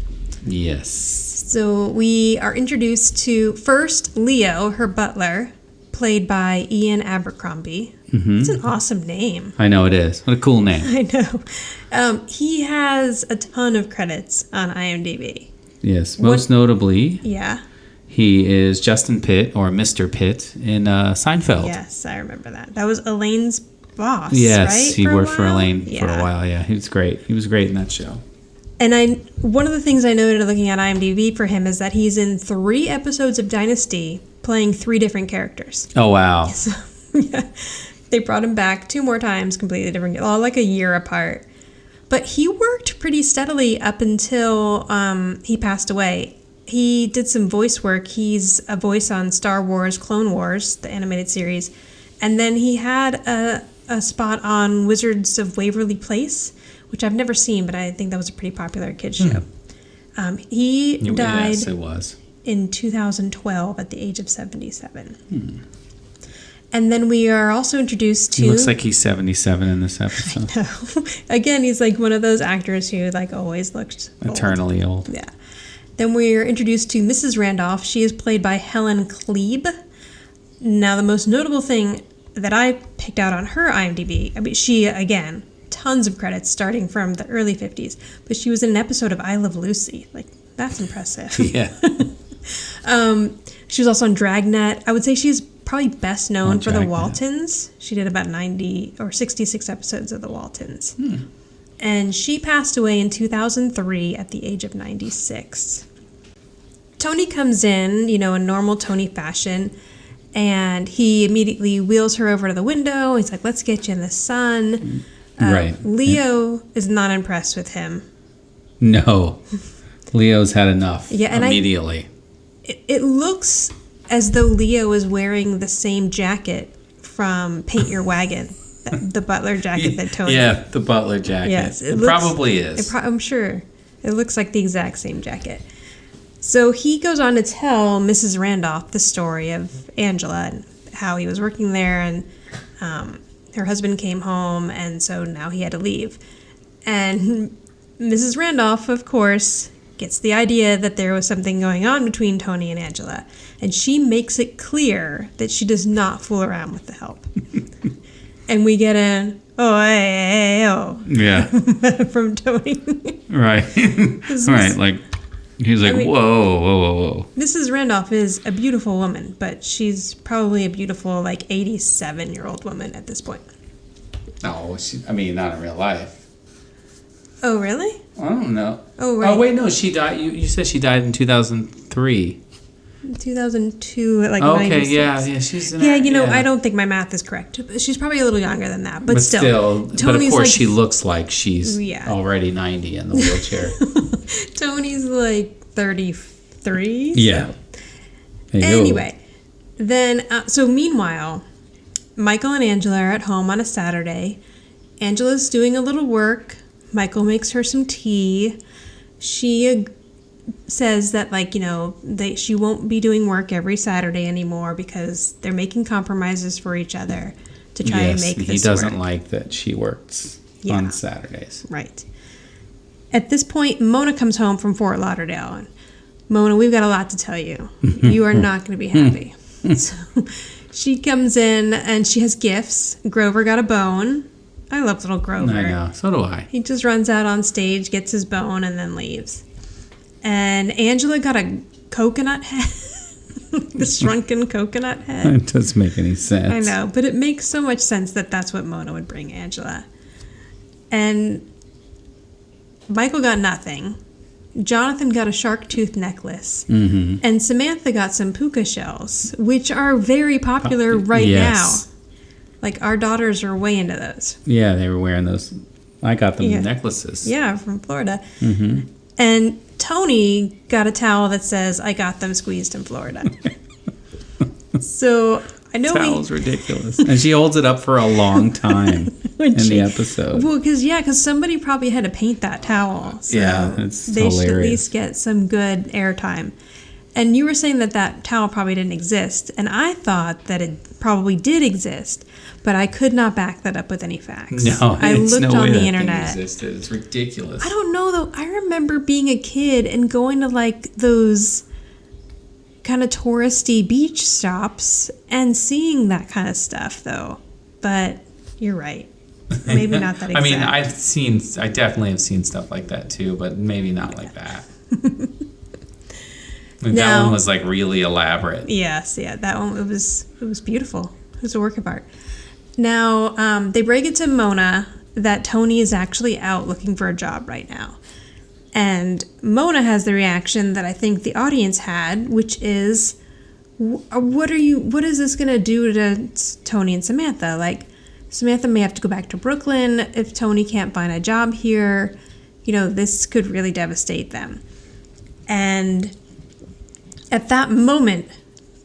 S5: Yes.
S4: So we are introduced to first Leo, her butler, played by Ian Abercrombie. Mm-hmm. It's an awesome name.
S5: I know it is. What a cool name.
S4: I know. He has a ton of credits on IMDb.
S5: Yes, most notably.
S4: Yeah.
S5: He is Justin Pitt, or Mr. Pitt, in Seinfeld.
S4: Yes, I remember that. That was Elaine's boss,
S5: yes,
S4: right?
S5: He worked for Elaine for a while, yeah. He was great. He was great in that show.
S4: And one of the things I noted looking at IMDb for him is that he's in 3 episodes of Dynasty playing 3 different characters.
S5: Oh, wow.
S4: So, yeah. They brought him back 2 more times, completely different, all like a year apart. But he worked pretty steadily up until he passed away. He did some voice work. He's a voice on Star Wars Clone Wars, the animated series. And then he had a spot on Wizards of Waverly Place, which I've never seen, but I think that was a pretty popular kids show. He died
S5: yes, it was.
S4: in 2012 at the age of 77. And then we are also introduced to...
S5: He looks like he's 77 in this episode.
S4: I know. Again, he's like one of those actors who like always looked
S5: eternally old.
S4: Yeah. Then we are introduced to Mrs. Randolph. She is played by Helen Klebe. Now, the most notable thing that I picked out on her IMDb, I mean, she, again, tons of credits starting from the early 50s, but she was in an episode of I Love Lucy. Like, that's impressive.
S5: Yeah.
S4: She was also on Dragnet. I would say she's probably best known for The Waltons. She did about 90 or 66 episodes of The Waltons. And she passed away in 2003 at the age of 96. Tony comes in, in normal Tony fashion, and he immediately wheels her over to the window. He's like, let's get you in the sun.
S5: Right.
S4: Leo is not impressed with him.
S5: No. Leo's had enough immediately.
S4: It looks as though Leo is wearing the same jacket from Paint Your Wagon. The butler jacket that Tony...
S5: Yeah, the butler jacket.
S4: Yes,
S5: it probably is.
S4: I'm sure. It looks like the exact same jacket. So he goes on to tell Mrs. Randolph the story of Angela and how he was working there, and her husband came home, and so now he had to leave. And Mrs. Randolph, of course, gets the idea that there was something going on between Tony and Angela, and she makes it clear that she does not fool around with the help. And we get an oh.
S5: Yeah.
S4: from Tony.
S5: Right. Right. Like, he's like, whoa.
S4: Mrs. Randolph is a beautiful woman, but she's probably a beautiful, 87-year-old woman at this point.
S5: No, not in real life.
S4: Oh, really?
S5: I don't know.
S4: Oh, right.
S5: Oh, wait, no, she died. You said she died in 2003.
S4: 2002,
S5: okay,
S4: 96.
S5: yeah, she's in
S4: I don't think my math is correct. She's probably a little younger than that, but still.
S5: But of course, she looks like she's already 90 in the wheelchair.
S4: Tony's 33.
S5: Yeah.
S4: So. Anyway, then, so meanwhile, Michael and Angela are at home on a Saturday. Angela's doing a little work. Michael makes her some tea. She says that, she won't be doing work every Saturday anymore because they're making compromises for each other to try and make this work.
S5: He doesn't like that she works on Saturdays.
S4: Right. At this point, Mona comes home from Fort Lauderdale. And Mona, we've got a lot to tell you. You are not going to be happy. So she comes in and she has gifts. Grover got a bone. I love little Grover.
S5: I know. So do I.
S4: He just runs out on stage, gets his bone, and then leaves. And Angela got a coconut head. The shrunken coconut head.
S5: It doesn't make any sense.
S4: I know, but it makes so much sense that that's what Mona would bring Angela. And Michael got nothing. Jonathan got a shark tooth necklace. Mm-hmm. And Samantha got some puka shells, which are very popular right now. Like, our daughters are way into those.
S5: Yeah, they were wearing those. I got them necklaces.
S4: Yeah, from Florida. Mm-hmm. And Tony got a towel that says, I got them squeezed in Florida. So, I know
S5: towel's ridiculous. And she holds it up for a long time in the episode.
S4: Well, because somebody probably had to paint that towel. So
S5: it's
S4: they
S5: hilarious.
S4: should at least get some good airtime. And you were saying that towel probably didn't exist. And I thought that it probably did exist. But I could not back that up with any facts.
S5: No,
S4: I
S5: it's
S4: looked
S5: no
S4: on
S5: way
S4: the
S5: that
S4: internet.
S5: thing existed. It's ridiculous.
S4: I don't know, though. I remember being a kid and going to, like, those kind of touristy beach stops and seeing that kind of stuff, though. But you're right. Maybe not that exact.
S5: I mean, I definitely have seen stuff like that, too, but maybe not like that. That one was, like, really elaborate.
S4: Yes, yeah. That one, it was beautiful. It was a work of art. Now, they break it to Mona that Tony is actually out looking for a job right now. And Mona has the reaction that I think the audience had, which is, what is this going to do to Tony and Samantha? Like, Samantha may have to go back to Brooklyn if Tony can't find a job here. You know, this could really devastate them. And at that moment,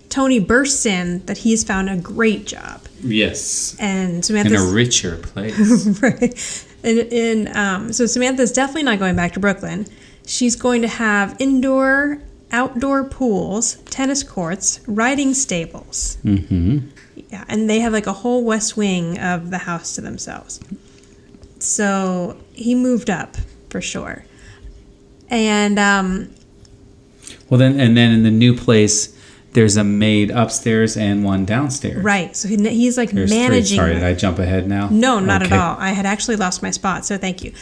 S4: Tony bursts in that he's found a great job.
S5: Yes.
S4: And Samantha's
S5: in a richer place.
S4: Right. So Samantha's definitely not going back to Brooklyn. She's going to have indoor, outdoor pools, tennis courts, riding stables. Mm-hmm. Yeah, and they have like a whole west wing of the house to themselves. So he moved up for sure. And
S5: then in the new place, there's a maid upstairs and one downstairs.
S4: Right. So he's like
S5: There's
S4: managing.
S5: 3. Sorry, did I jump ahead now?
S4: No, not at all. I had actually lost my spot, so thank you.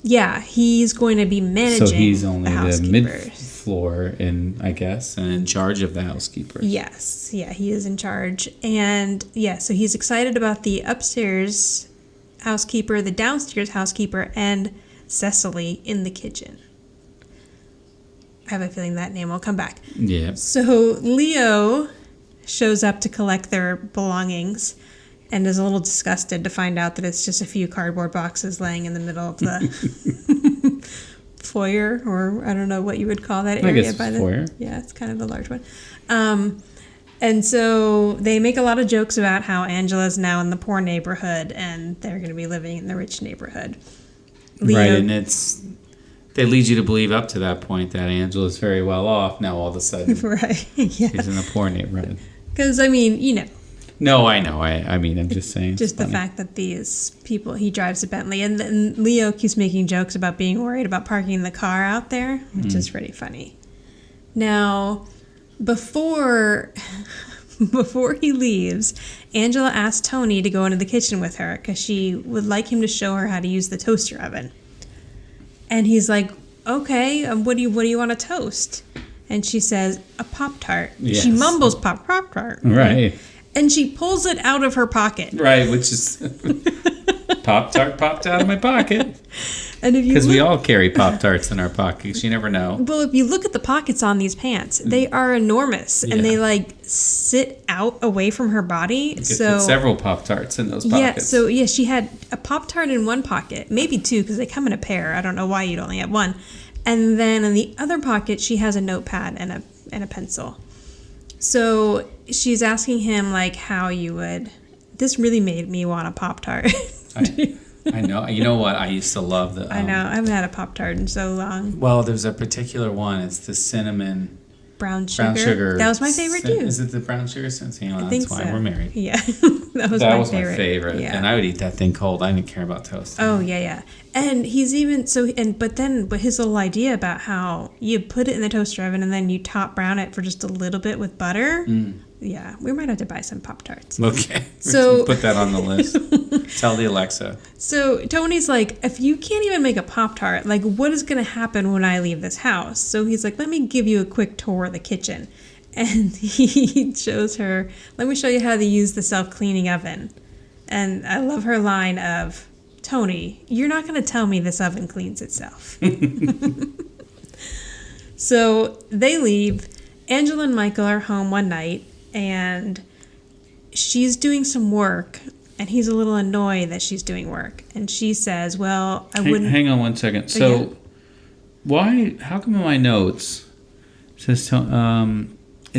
S4: Yeah, he's going to be managing.
S5: So he's only
S4: the
S5: mid-floor I guess, and in charge of the housekeeper.
S4: Yes. Yeah, he is in charge. And yeah, so he's excited about the upstairs housekeeper, the downstairs housekeeper, and Cecily in the kitchen. I have a feeling that name will come back.
S5: Yeah.
S4: So Leo shows up to collect their belongings and is a little disgusted to find out that it's just a few cardboard boxes laying in the middle of the foyer, or I don't know what you would call that area.
S5: I guess it's foyer.
S4: Yeah, it's kind of a large one. And so they make a lot of jokes about how Angela's now in the poor neighborhood and they're going to be living in the rich neighborhood.
S5: Leo, right, and they lead you to believe up to that point that Angela's very well off. Now all of a sudden,
S4: right? Yeah.
S5: She's in the poor neighborhood.
S4: Because I mean, you know.
S5: No, I know. I mean, I'm just saying.
S4: Just the fact that these people, he drives a Bentley, and then Leo keeps making jokes about being worried about parking the car out there, which is pretty funny. Now, before he leaves, Angela asks Tony to go into the kitchen with her because she would like him to show her how to use the toaster oven. And he's like, okay, what do you want to toast? And she says, a Pop-Tart. Yes. She mumbles Pop-Tart.
S5: Right.
S4: And she pulls it out of her pocket.
S5: Right, which is Pop-Tart popped out of my pocket.
S4: And if you
S5: because we all carry Pop-Tarts in our pockets, you never know.
S4: Well, if you look at the pockets on these pants, they are enormous, and they like sit out away from her body.
S5: You could fit several Pop-Tarts in those pockets.
S4: Yeah, she had a Pop-Tart in one pocket, maybe two, because they come in a pair. I don't know why you'd only have one. And then in the other pocket, she has a notepad and a pencil. So she's asking him like how you would. This really made me want a Pop-Tart.
S5: I know. You know what? I used to love the.
S4: I know. I haven't had a Pop-Tart in so long.
S5: Well, there's a particular one. It's the cinnamon.
S4: Brown sugar. That was my favorite too.
S5: Is it the brown sugar scent?
S4: I think
S5: that's why we're married.
S4: Yeah, that was my favorite.
S5: Yeah. And I would eat that thing cold. I didn't care about toast.
S4: Oh yeah. And he's even but his little idea about how you put it in the toaster oven and then you top brown it for just a little bit with butter. Yeah, we might have to buy some Pop-Tarts.
S5: Okay. So put that on the list. Tell the Alexa.
S4: So Tony's like, if you can't even make a Pop-Tart, like what is going to happen when I leave this house? So he's like, let me give you a quick tour of the kitchen. And he shows her, let me show you how to use the self-cleaning oven. And I love her line of, Tony, you're not going to tell me this oven cleans itself. So they leave. Angela and Michael are home one night, and she's doing some work, and he's a little annoyed that she's doing work. And she says, well, I wouldn't...
S5: Hang on one second. So how come in my notes it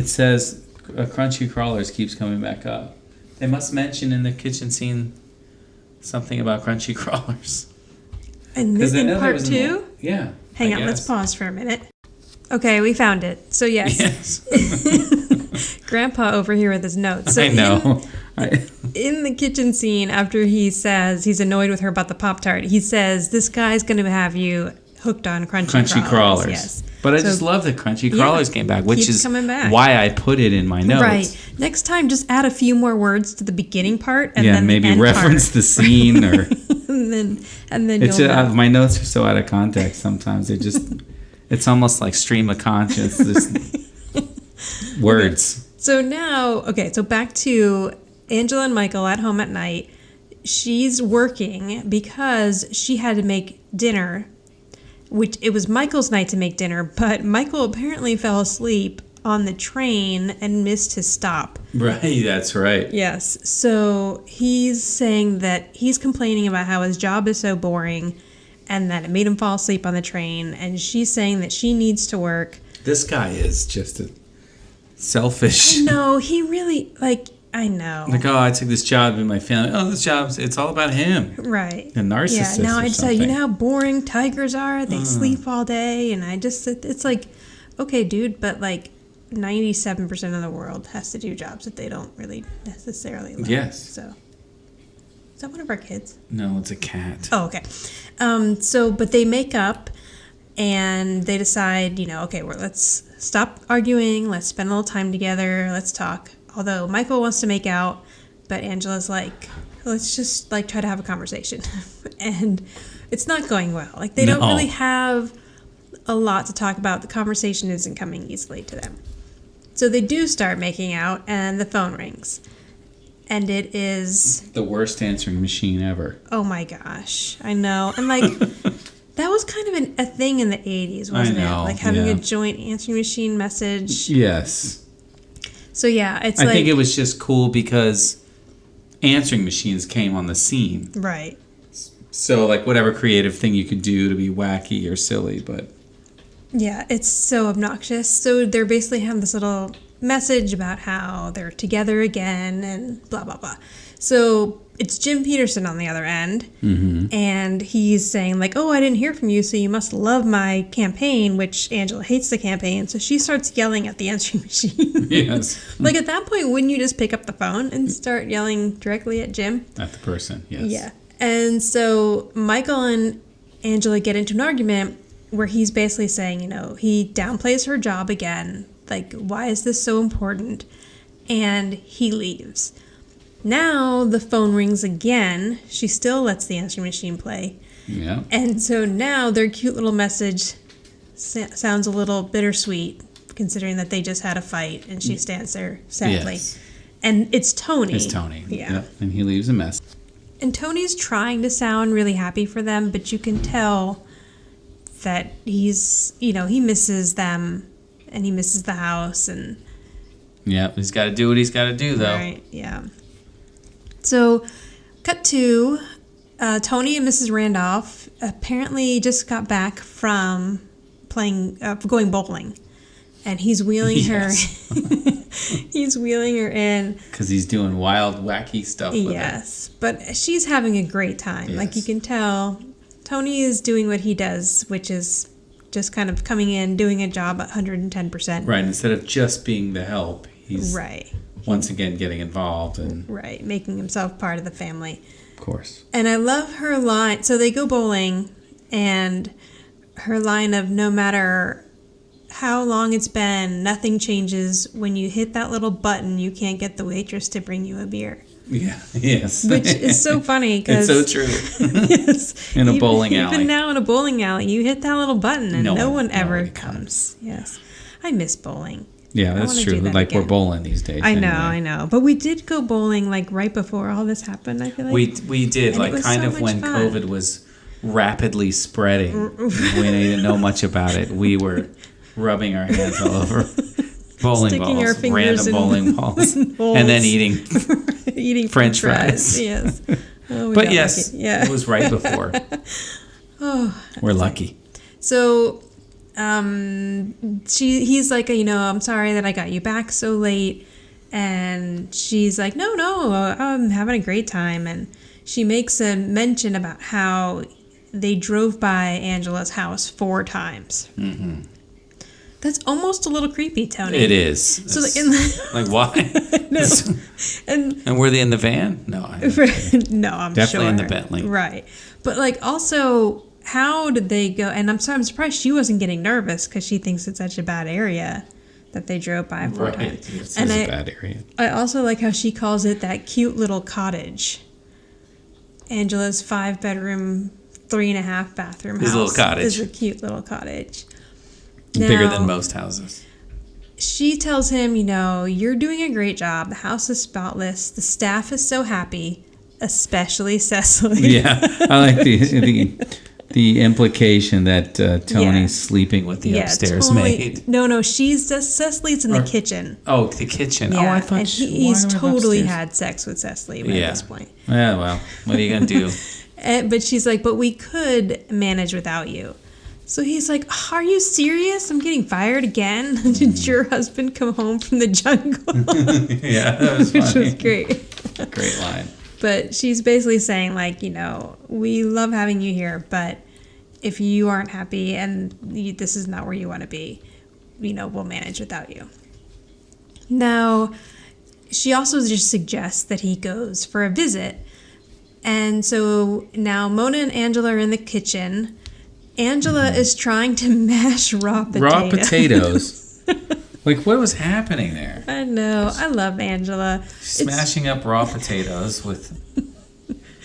S5: says Crunchy Crawlers keeps coming back up? They must mention in the kitchen scene something about Crunchy Crawlers.
S4: And this in part 2?
S5: Yeah.
S4: Hang on, let's pause for a minute. Okay, we found it. So yes. Grandpa over here with his notes. So
S5: I know.
S4: In the kitchen scene, after he says he's annoyed with her about the Pop-Tart, he says, this guy's going to have you hooked on Crunchy Crawlers. Yes.
S5: But I just love that Crunchy Crawlers came back, which is why I put it in my notes.
S4: Right. Next time, just add a few more words to the beginning part, and then
S5: maybe
S4: the end
S5: reference
S4: part.
S5: The scene, or
S4: and then
S5: it's
S4: you'll know.
S5: My notes are so out of context sometimes. They just it's almost like stream of consciousness. Words.
S4: So now, so back to Angela and Michael at home at night. She's working because she had to make dinner, which it was Michael's night to make dinner, but Michael apparently fell asleep on the train and missed his stop.
S5: Right, that's right.
S4: Yes. So he's saying that he's complaining about how his job is so boring and that it made him fall asleep on the train, and she's saying that she needs to work.
S5: This guy is just a selfish.
S4: I know, he really, I know.
S5: Like, I took this job in my family. this job's, it's all about him.
S4: Right.
S5: A narcissist.
S4: Yeah, now I just say, you know
S5: something.
S4: how boring tigers are? They sleep all day, and it's like, okay, dude, but 97% of the world has to do jobs that they don't really necessarily like.
S5: Yes.
S4: So, is that one of our kids?
S5: No, it's a cat.
S4: Oh, okay. But they make up, and they decide, okay, let's stop arguing, let's spend a little time together, let's talk. Although Michael wants to make out, but Angela's like, let's just try to have a conversation. And it's not going well. They don't really have a lot to talk about. The conversation isn't coming easily to them. So they do start making out, and the phone rings. And it is...
S5: the worst answering machine ever.
S4: Oh my gosh. I know. And that was kind of a thing in the 80s, wasn't it? Having a joint answering machine message.
S5: Yes.
S4: So yeah, it's
S5: I think it was just cool because answering machines came on the scene.
S4: Right.
S5: So whatever creative thing you could do to be wacky or silly, but...
S4: Yeah, it's so obnoxious. So they're basically having this little message about how they're together again and blah, blah, blah. So it's Jim Peterson on the other end, and he's saying oh, I didn't hear from you, so you must love my campaign, which Angela hates the campaign, so she starts yelling at the answering machine.
S5: Yes.
S4: At that point, wouldn't you just pick up the phone and start yelling directly at Jim?
S5: At the person, yes.
S4: Yeah. And so Michael and Angela get into an argument where he's basically saying, he downplays her job again, why is this so important? And he leaves. Now the phone rings again. She still lets the answering machine play.
S5: Yeah.
S4: And so now their cute little message sounds a little bittersweet, considering that they just had a fight and she stands there sadly.
S5: Yes.
S4: And it's Tony.
S5: It's Tony.
S4: Yeah.
S5: Yep. And he leaves a mess.
S4: And Tony's trying to sound really happy for them, but you can tell that he's, he misses them and he misses the house. And
S5: yeah, he's got to do what he's got to do, though.
S4: Right, yeah. So, cut to Tony and Mrs. Randolph apparently just got back from going bowling. And he's wheeling her. He's wheeling her in.
S5: Because he's doing wild, wacky stuff with her.
S4: Yes, but she's having a great time.
S5: Yes.
S4: You can tell Tony is doing what he does, which is just kind of coming in, doing a job at 110%.
S5: Right, instead of just being the help, he's
S4: right.
S5: once again getting involved. And
S4: Right, making himself part of the family.
S5: Of course.
S4: And I love her line. So they go bowling, and her line of no matter how long it's been, nothing changes. When you hit that little button, you can't get the waitress to bring you a beer.
S5: Yeah, yes.
S4: Which is so funny because
S5: it's so true.
S4: Yes.
S5: In a bowling alley.
S4: Even now in a bowling alley, you hit that little button and no one ever
S5: nobody
S4: comes. Yes. I miss bowling.
S5: Yeah, that's true. Like again. We're bowling these days.
S4: I know. But we did go bowling like right before all this happened, I feel like.
S5: We did, and like kind of when fun. COVID was rapidly spreading. We didn't know much about it. We were rubbing our hands all over bowling balls, random bowling balls, and then eating French fries.
S4: Yes. Oh,
S5: but yes, it was right before. We're lucky.
S4: So he's like, I'm sorry that I got you back so late. And she's like, no, I'm having a great time. And she makes a mention about how they drove by Angela's house 4 times. Mm-hmm. That's almost a little creepy, Tony.
S5: It is.
S4: So
S5: like why?
S4: No.
S5: And were they in the van? No.
S4: No, I'm
S5: definitely
S4: sure.
S5: in the Bentley.
S4: Right. But like also, how did they go? And I'm surprised she wasn't getting nervous because she thinks it's such a bad area that they drove by 4 times.
S5: It's a bad area.
S4: I also like how she calls it that cute little cottage. Angela's 5-bedroom, 3.5 bathroom house.
S5: His little cottage.
S4: Is a cute little cottage.
S5: Bigger than most houses.
S4: She tells him, you're doing a great job. The house is spotless. The staff is so happy, especially Cecily.
S5: Yeah, I like the implication that Tony's sleeping with the upstairs maid.
S4: No, Cecily's in the kitchen.
S5: Oh, the kitchen.
S4: Yeah,
S5: oh, I thought
S4: and he's totally had sex with Cecily by this point.
S5: Yeah, well, what are you going to do?
S4: But she's like, but we could manage without you. So he's like, are you serious? I'm getting fired again? Did your husband come home from the jungle?
S5: Yeah, that was funny.
S4: Which was great.
S5: Great line.
S4: But she's basically saying, like, we love having you here, but if you aren't happy and this is not where you want to be, we'll manage without you. Now, she also just suggests that he goes for a visit. And so now Mona and Angela are in the kitchen. Angela is trying to mash raw potatoes.
S5: Raw potatoes? Like, what was happening there?
S4: I know. I love Angela.
S5: Smashing up raw potatoes with...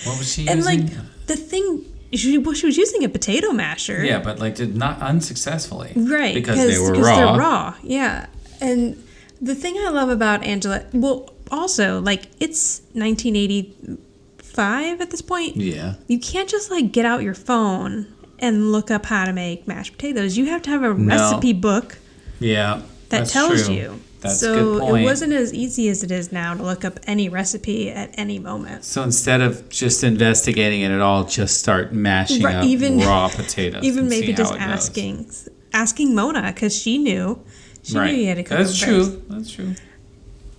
S5: What was she using?
S4: And, like, the thing... She was using a potato masher.
S5: Yeah, but, like, not unsuccessful.
S4: Right.
S5: Because they were raw.
S4: They're raw, yeah. And the thing I love about Angela... Well, also, like, it's 1985 at this point.
S5: Yeah.
S4: You can't just, like, get out your phone and look up how to make mashed potatoes. You have to have a recipe book.
S5: Yeah,
S4: that tells you.
S5: That's a good point.
S4: It wasn't as easy as it is now to look up any recipe at any moment.
S5: So instead of just investigating it at all, just start mashing up raw potatoes.
S4: Even maybe just asking Mona, because she knew. She knew you had to cook
S5: That's true. That's true.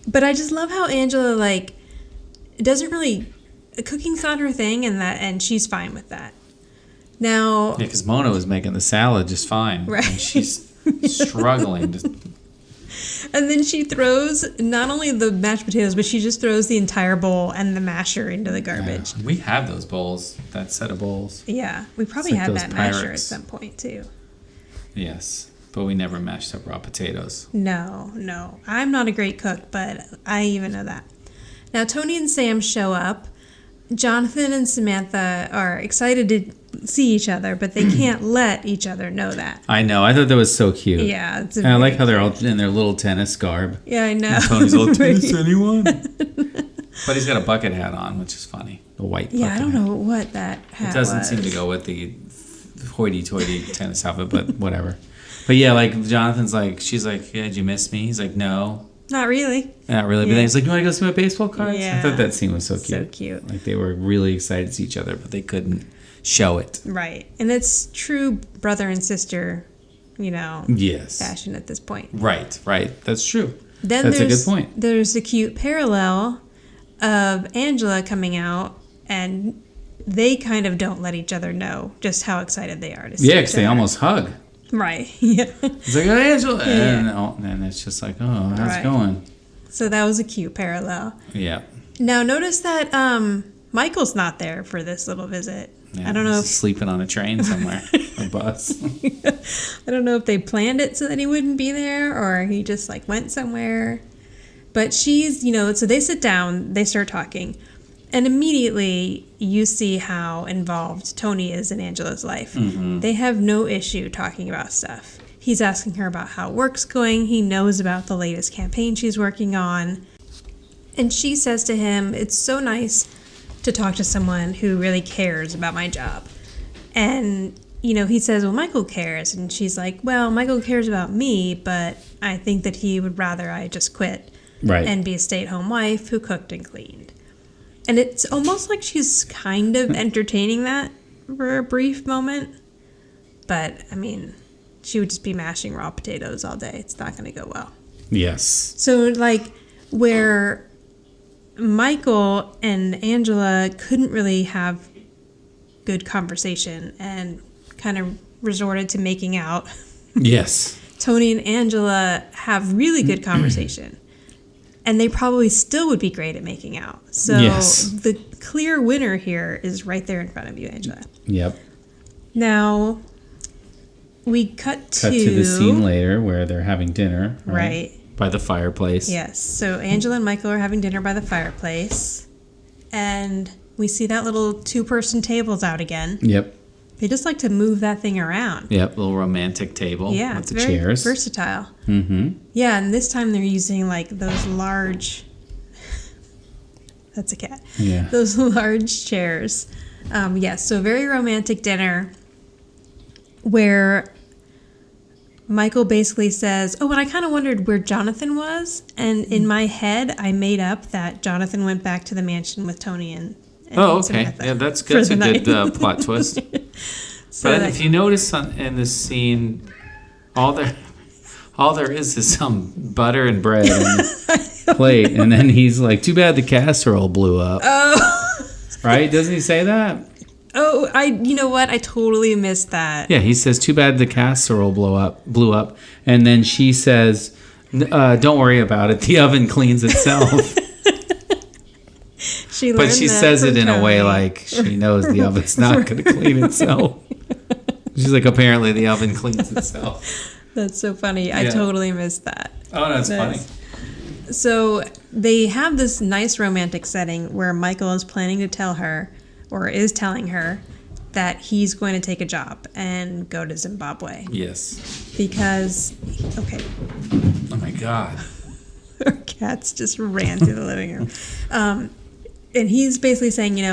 S4: But I just love how Angela, like, doesn't really... Cooking's not her thing, and she's fine with that. Now...
S5: Yeah, because Mona was making the salad just fine.
S4: Right.
S5: And she's struggling.
S4: And then she throws not only the mashed potatoes, but she just throws the entire bowl and the masher into the garbage.
S5: Yeah. We have those bowls, that set of bowls.
S4: Yeah, we probably had that masher at some point, too.
S5: Yes, but we never mashed up raw potatoes.
S4: No. I'm not a great cook, but I even know that. Now, Tony and Sam show up. Jonathan and Samantha are excited to see each other, but they can't let each other know that.
S5: I know. I thought that was so cute.
S4: Yeah.
S5: And I like how they're all in their little tennis garb.
S4: Yeah, I know.
S5: And Tony's all, tennis anyone? But he's got a bucket hat on, which is funny. A white bucket hat.
S4: Yeah, I don't know what that hat was.
S5: It doesn't seem to go with the hoity-toity tennis outfit, but whatever. But yeah, like, Jonathan's like, she's like, yeah, did you miss me? He's like, no.
S4: Not really.
S5: Not really. But then he's like, you want to go see my baseball cards?
S4: Yeah.
S5: I thought that scene was so cute.
S4: So cute.
S5: Like, they were really excited to see each other, but they couldn't show it.
S4: Right. And it's true brother and sister, fashion at this point.
S5: Right. That's true.
S4: Then
S5: that's a good point.
S4: There's a cute parallel of Angela coming out, and they kind of don't let each other know just how excited they are to see each other.
S5: Yeah, because they almost hug.
S4: Right. Yeah.
S5: It's like, oh, Angela. Yeah. And it's just like, oh, how's it going?
S4: So that was a cute parallel.
S5: Yeah.
S4: Now, notice that Michael's not there for this little visit.
S5: Yeah,
S4: I don't know if...
S5: sleeping on a train somewhere. A bus.
S4: I don't know if they planned it so that he wouldn't be there, or he just, like, went somewhere. But she's, so they sit down, they start talking. And immediately you see how involved Tony is in Angela's life. Mm-hmm. They have no issue talking about stuff. He's asking her about how work's going. He knows about the latest campaign she's working on. And she says to him, it's so nice to talk to someone who really cares about my job. And, he says, well, Michael cares. And she's like, well, Michael cares about me, but I think that he would rather I just quit and be a stay-at-home wife who cooked and cleaned. And it's almost like she's kind of entertaining that for a brief moment. But, she would just be mashing raw potatoes all day. It's not going to go well.
S5: Yes.
S4: So, where Michael and Angela couldn't really have good conversation and kind of resorted to making out.
S5: Yes.
S4: Tony and Angela have really good conversation. And they probably still would be great at making out. So the clear winner here is right there in front of you, Angela.
S5: Yep.
S4: Now, we cut to
S5: the scene later where they're having dinner. Right. By the fireplace.
S4: Yes. So Angela and Michael are having dinner by the fireplace. And we see that little 2-person table's out again. Yep. They just like to move that thing around.
S5: Yep, little romantic table with
S4: it's
S5: the
S4: very
S5: chairs.
S4: Versatile. Mm-hmm. Yeah, and this time they're using those large... That's a cat. Yeah. Those large chairs. So very romantic dinner where Michael basically says, and I kind of wondered where Jonathan was. And in my head, I made up that Jonathan went back to the mansion with Tony and
S5: okay. Yeah, that's good. That's a good plot twist. But if you notice in this scene, all there is some butter and bread on the plate, and then he's like, "Too bad the casserole blew up." Oh, right? Doesn't he say that?
S4: Oh, you know what? I totally missed that.
S5: Yeah, he says, "Too bad the casserole blew up," and then she says, "Don't worry about it. The oven cleans itself." But she says it in a way like she knows the oven's not going to clean itself. She's like, apparently the oven cleans itself.
S4: That's so funny. Yeah. I totally missed that.
S5: Oh, that's funny.
S4: So they have this nice romantic setting where Michael is planning to tell her, or is telling her, that he's going to take a job and go to Zimbabwe.
S5: Yes.
S4: Because,
S5: Oh my God.
S4: Our cats just ran through the living room. And he's basically saying,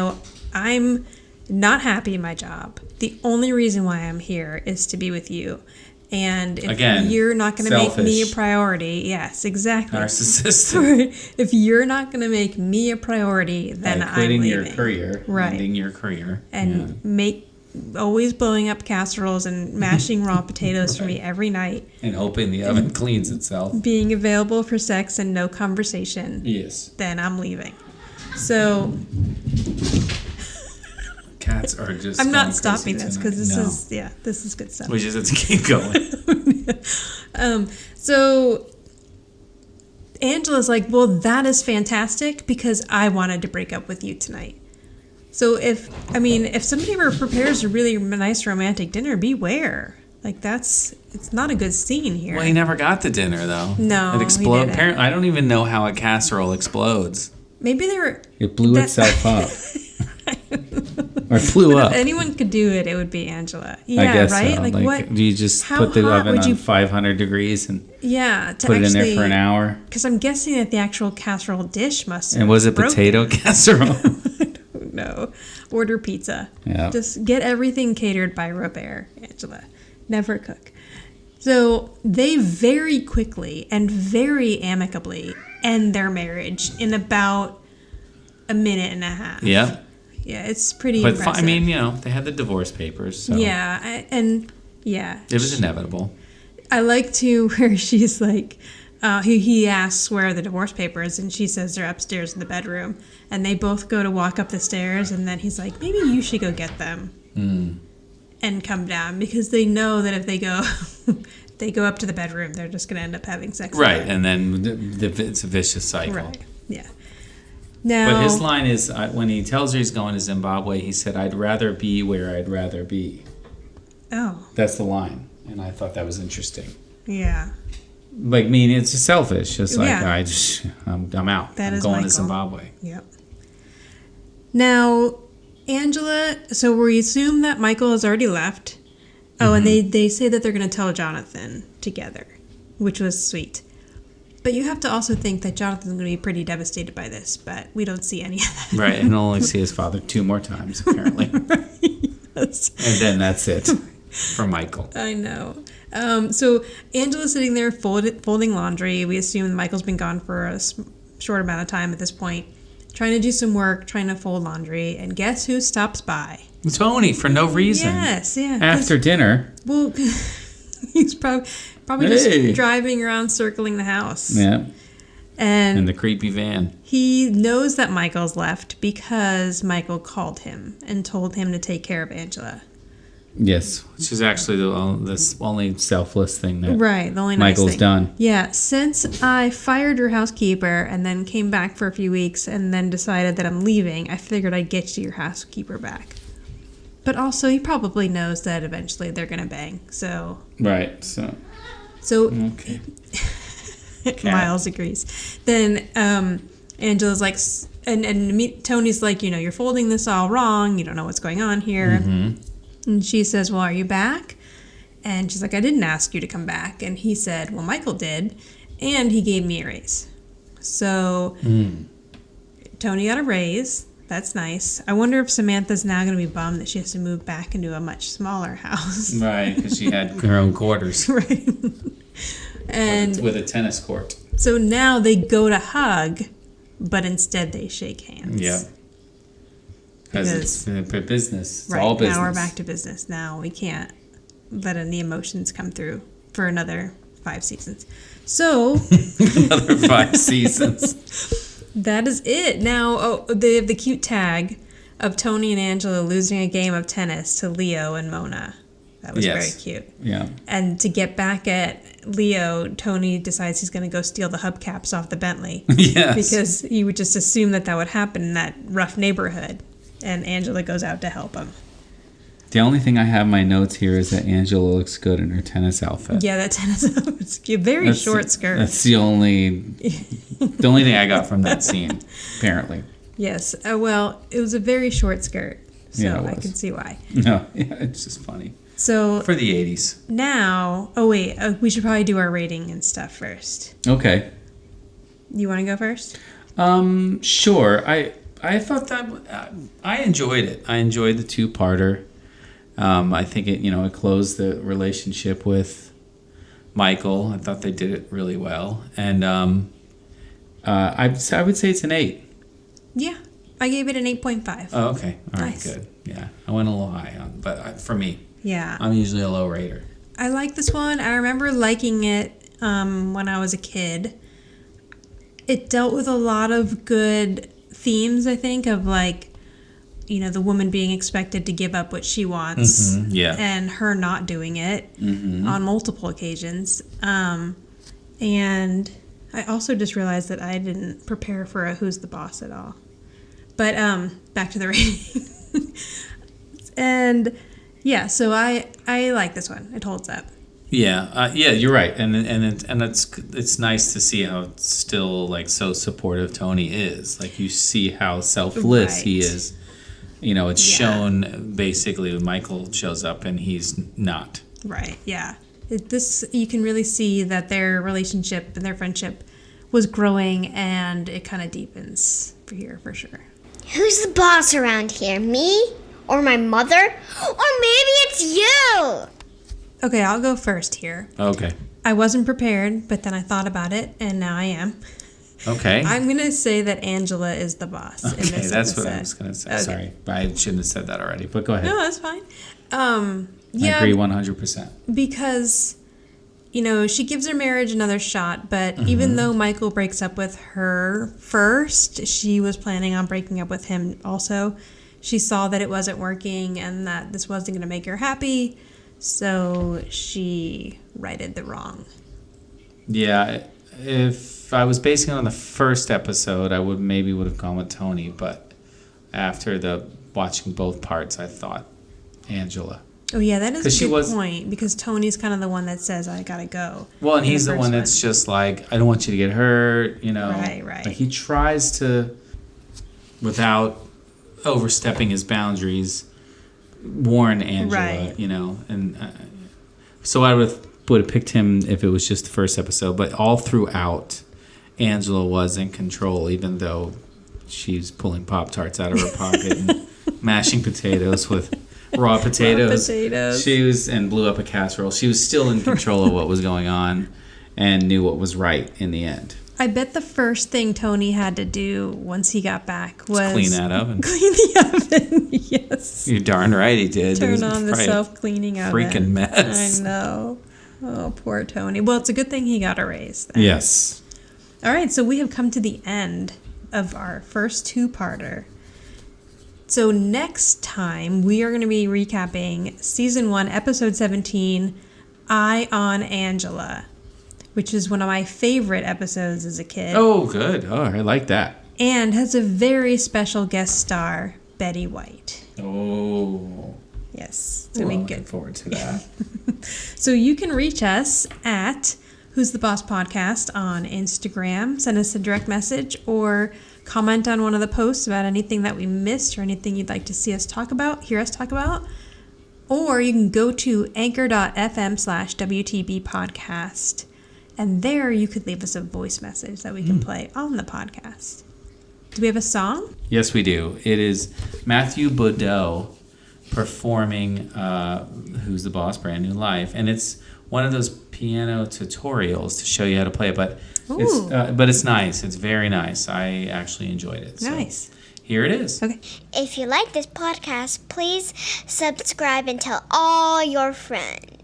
S4: I'm not happy in my job. The only reason why I'm here is to be with you. And if you're not going to make me a priority, yes, exactly.
S5: Narcissistic.
S4: If you're not going to make me a priority, then I'm leaving.
S5: Quitting your career.
S4: Right.
S5: Ending your career.
S4: And always blowing up casseroles and mashing raw potatoes for me every night.
S5: And hoping the oven cleans itself.
S4: Being available for sex and no conversation.
S5: Yes.
S4: Then I'm leaving. So...
S5: Cats are just...
S4: I'm not stopping this because this is good stuff.
S5: We just have to keep going.
S4: So Angela's like, well, that is fantastic because I wanted to break up with you tonight. So if somebody ever prepares a really nice romantic dinner, beware. It's not a good scene here.
S5: Well, he never got the dinner though.
S4: No,
S5: it exploded. Apparently, I don't even know how a casserole explodes.
S4: Maybe they were...
S5: It blew itself up. Or blew up.
S4: If anyone could do it, it would be Angela. Yeah, I guess right?
S5: So. What? Do you just put the oven on 500 degrees and put it in there for an hour?
S4: Because I'm guessing that the actual casserole dish must have...
S5: And was it potato casserole?
S4: I don't know. Order pizza. Yeah. Just get everything catered by Robert, Angela. Never cook. So they very quickly and very amicably end their marriage in about a minute and a half.
S5: Yeah.
S4: Yeah, it's pretty impressive.
S5: They had the divorce papers. So.
S4: Yeah, it
S5: was inevitable.
S4: I like where she's like, he asks where are the divorce papers, and she says they're upstairs in the bedroom, and they both go to walk up the stairs, and then he's like, maybe you should go get them and come down, because they know that if they go up to the bedroom, they're just going to end up having sex.
S5: Right, and then it's a vicious cycle.
S4: Right, yeah. Now,
S5: but his line is, when he tells her he's going to Zimbabwe, he said, I'd rather be where I'd rather be.
S4: Oh.
S5: That's the line. And I thought that was interesting.
S4: Yeah.
S5: It's just selfish. Just I'm out. I'm going to Zimbabwe.
S4: Yep. Now, Angela, so we assume that Michael has already left. Oh, and they say that they're going to tell Jonathan together, which was sweet. But you have to also think that Jonathan's going to be pretty devastated by this, but we don't see any of that.
S5: Right, and he'll only see his father 2 more times, apparently.
S4: Right, yes.
S5: And then that's it for Michael.
S4: I know. So Angela's sitting there folding laundry. We assume Michael's been gone for a short amount of time at this point, trying to do some work, trying to fold laundry. And guess who stops by?
S5: Tony, for no reason.
S4: Yes, yeah.
S5: After dinner.
S4: Well, he's probably just driving around circling the house.
S5: Yeah.
S4: And
S5: in the creepy van.
S4: He knows that Michael's left because Michael called him and told him to take care of Angela.
S5: Yes, which is actually the only selfless thing that
S4: the only
S5: Michael's
S4: nice
S5: done.
S4: Yeah, since I fired your housekeeper and then came back for a few weeks and then decided that I'm leaving, I figured I'd get you your housekeeper back. But also, he probably knows that eventually they're going to bang, so...
S5: Right, so okay.
S4: Miles agrees. Then Angela's like... And Tony's like, you're folding this all wrong. You don't know what's going on here. Mm-hmm. And she says, well, are you back? And she's like, I didn't ask you to come back. And he said, well, Michael did. And he gave me a raise. So Tony got a raise. That's nice. I wonder if Samantha's now going to be bummed that she has to move back into a much smaller house.
S5: Right, because she had her own quarters.
S4: Right. And
S5: with a tennis court.
S4: So now they go to hug, but instead they shake hands.
S5: Yeah. Because it's for business. It's all business.
S4: Now we're back to business. Now we can't let any emotions come through for another 5 seasons. So...
S5: another 5 seasons.
S4: That is it. Now, they have the cute tag of Tony and Angela losing a game of tennis to Leo and Mona. That was very cute.
S5: Yeah.
S4: And to get back at Leo, Tony decides he's going to go steal the hubcaps off the Bentley.
S5: Yes.
S4: Because he would just assume that would happen in that rough neighborhood. And Angela goes out to help him.
S5: The only thing I have in my notes here is that Angela looks good in her tennis outfit.
S4: Yeah, that tennis outfit's cute. Very short skirt.
S5: That's the only thing I got from that scene, apparently.
S4: Yes. Well, it was a very short skirt, so I can see why.
S5: No, it's just funny.
S4: So
S5: for the 80s.
S4: Now, we should probably do our rating and stuff first.
S5: Okay.
S4: You want to go first?
S5: Sure. I thought that I enjoyed it. I enjoyed the 2-parter. I think it closed the relationship with Michael. I thought they did it really well, and I would say it's an 8.
S4: Yeah, I gave it an 8.5.
S5: Oh, okay, all right,
S4: nice.
S5: Good. Yeah, I went a little high on, but for me,
S4: yeah,
S5: I'm usually a low rater.
S4: I like this one. I remember liking it when I was a kid. It dealt with a lot of good themes, I think, of the woman being expected to give up what she wants, and her not doing it on multiple occasions. And I also just realized that I didn't prepare for a Who's the Boss at all. But back to the rating. And yeah, so I like this one. It holds up.
S5: Yeah, you're right, and it's nice to see how still so supportive Tony is. You see how selfless he is. It's shown basically when Michael shows up and he's not. Right.
S4: Yeah. You can really see that their relationship and their friendship was growing, and it kind of deepens for sure.
S3: Who's the boss around here? Me? Or my mother? Or maybe it's you!
S4: Okay, I'll go first here.
S5: Okay.
S4: I wasn't prepared, but then I thought about it, and now I am.
S5: Okay.
S4: I'm going to say that Angela is the boss in this episode.
S5: That's what I was going to say. Okay. Sorry, I shouldn't have said that already, but go ahead.
S4: No, that's fine.
S5: I agree 100%.
S4: Because, she gives her marriage another shot, but even though Michael breaks up with her first, she was planning on breaking up with him also. She saw that it wasn't working and that this wasn't going to make her happy, so she righted the wrong.
S5: Yeah, if I was basing it on the first episode, I would have gone with Tony, but after watching both parts, I thought Angela.
S4: Oh yeah, that is a good point, because Tony's kind of the one that says, I gotta go.
S5: Well, and he's the one that's just I don't want you to get hurt,
S4: Right.
S5: He tries to, without overstepping his boundaries, warn Angela,
S4: right.
S5: and So I would have picked him if it was just the first episode, but all throughout, Angela was in control, even though she's pulling Pop-Tarts out of her pocket and mashing potatoes with raw potatoes. She was, and blew up a casserole. She was still in control of what was going on and knew what was right in the end.
S4: I bet the first thing Tony had to do once he got back was
S5: clean that oven.
S4: Clean the oven, yes.
S5: You're darn right he did.
S4: Turn on the self-cleaning oven.
S5: Freaking mess.
S4: I know. Oh, poor Tony. Well, it's a good thing he got a raise then.
S5: Yes.
S4: All right, so we have come to the end of our first two-parter. So next time, we are going to be recapping Season 1, Episode 17, Eye on Angela, which is one of my favorite episodes as a kid.
S5: Oh, good. Oh, I like that.
S4: And has a very special guest star, Betty White.
S5: Oh.
S4: Yes, it's going to be good.
S5: Looking forward to that.
S4: So you can reach us at Who's the Boss Podcast on Instagram. Send us a direct message or comment on one of the posts about anything that we missed or anything you'd like to see us talk about, hear us talk about. Or you can go to anchor.fm/WTB podcast. And there you could leave us a voice message that we can play on the podcast. Do we have a song?
S5: Yes, we do. It is Matthew Bordeaux performing Who's the Boss? Brand New Life. And it's one of those piano tutorials to show you how to play it. But it's nice. It's very nice. I actually enjoyed it. So
S4: nice.
S5: Here it is.
S4: Okay.
S3: If you like this podcast, please subscribe and tell all your friends.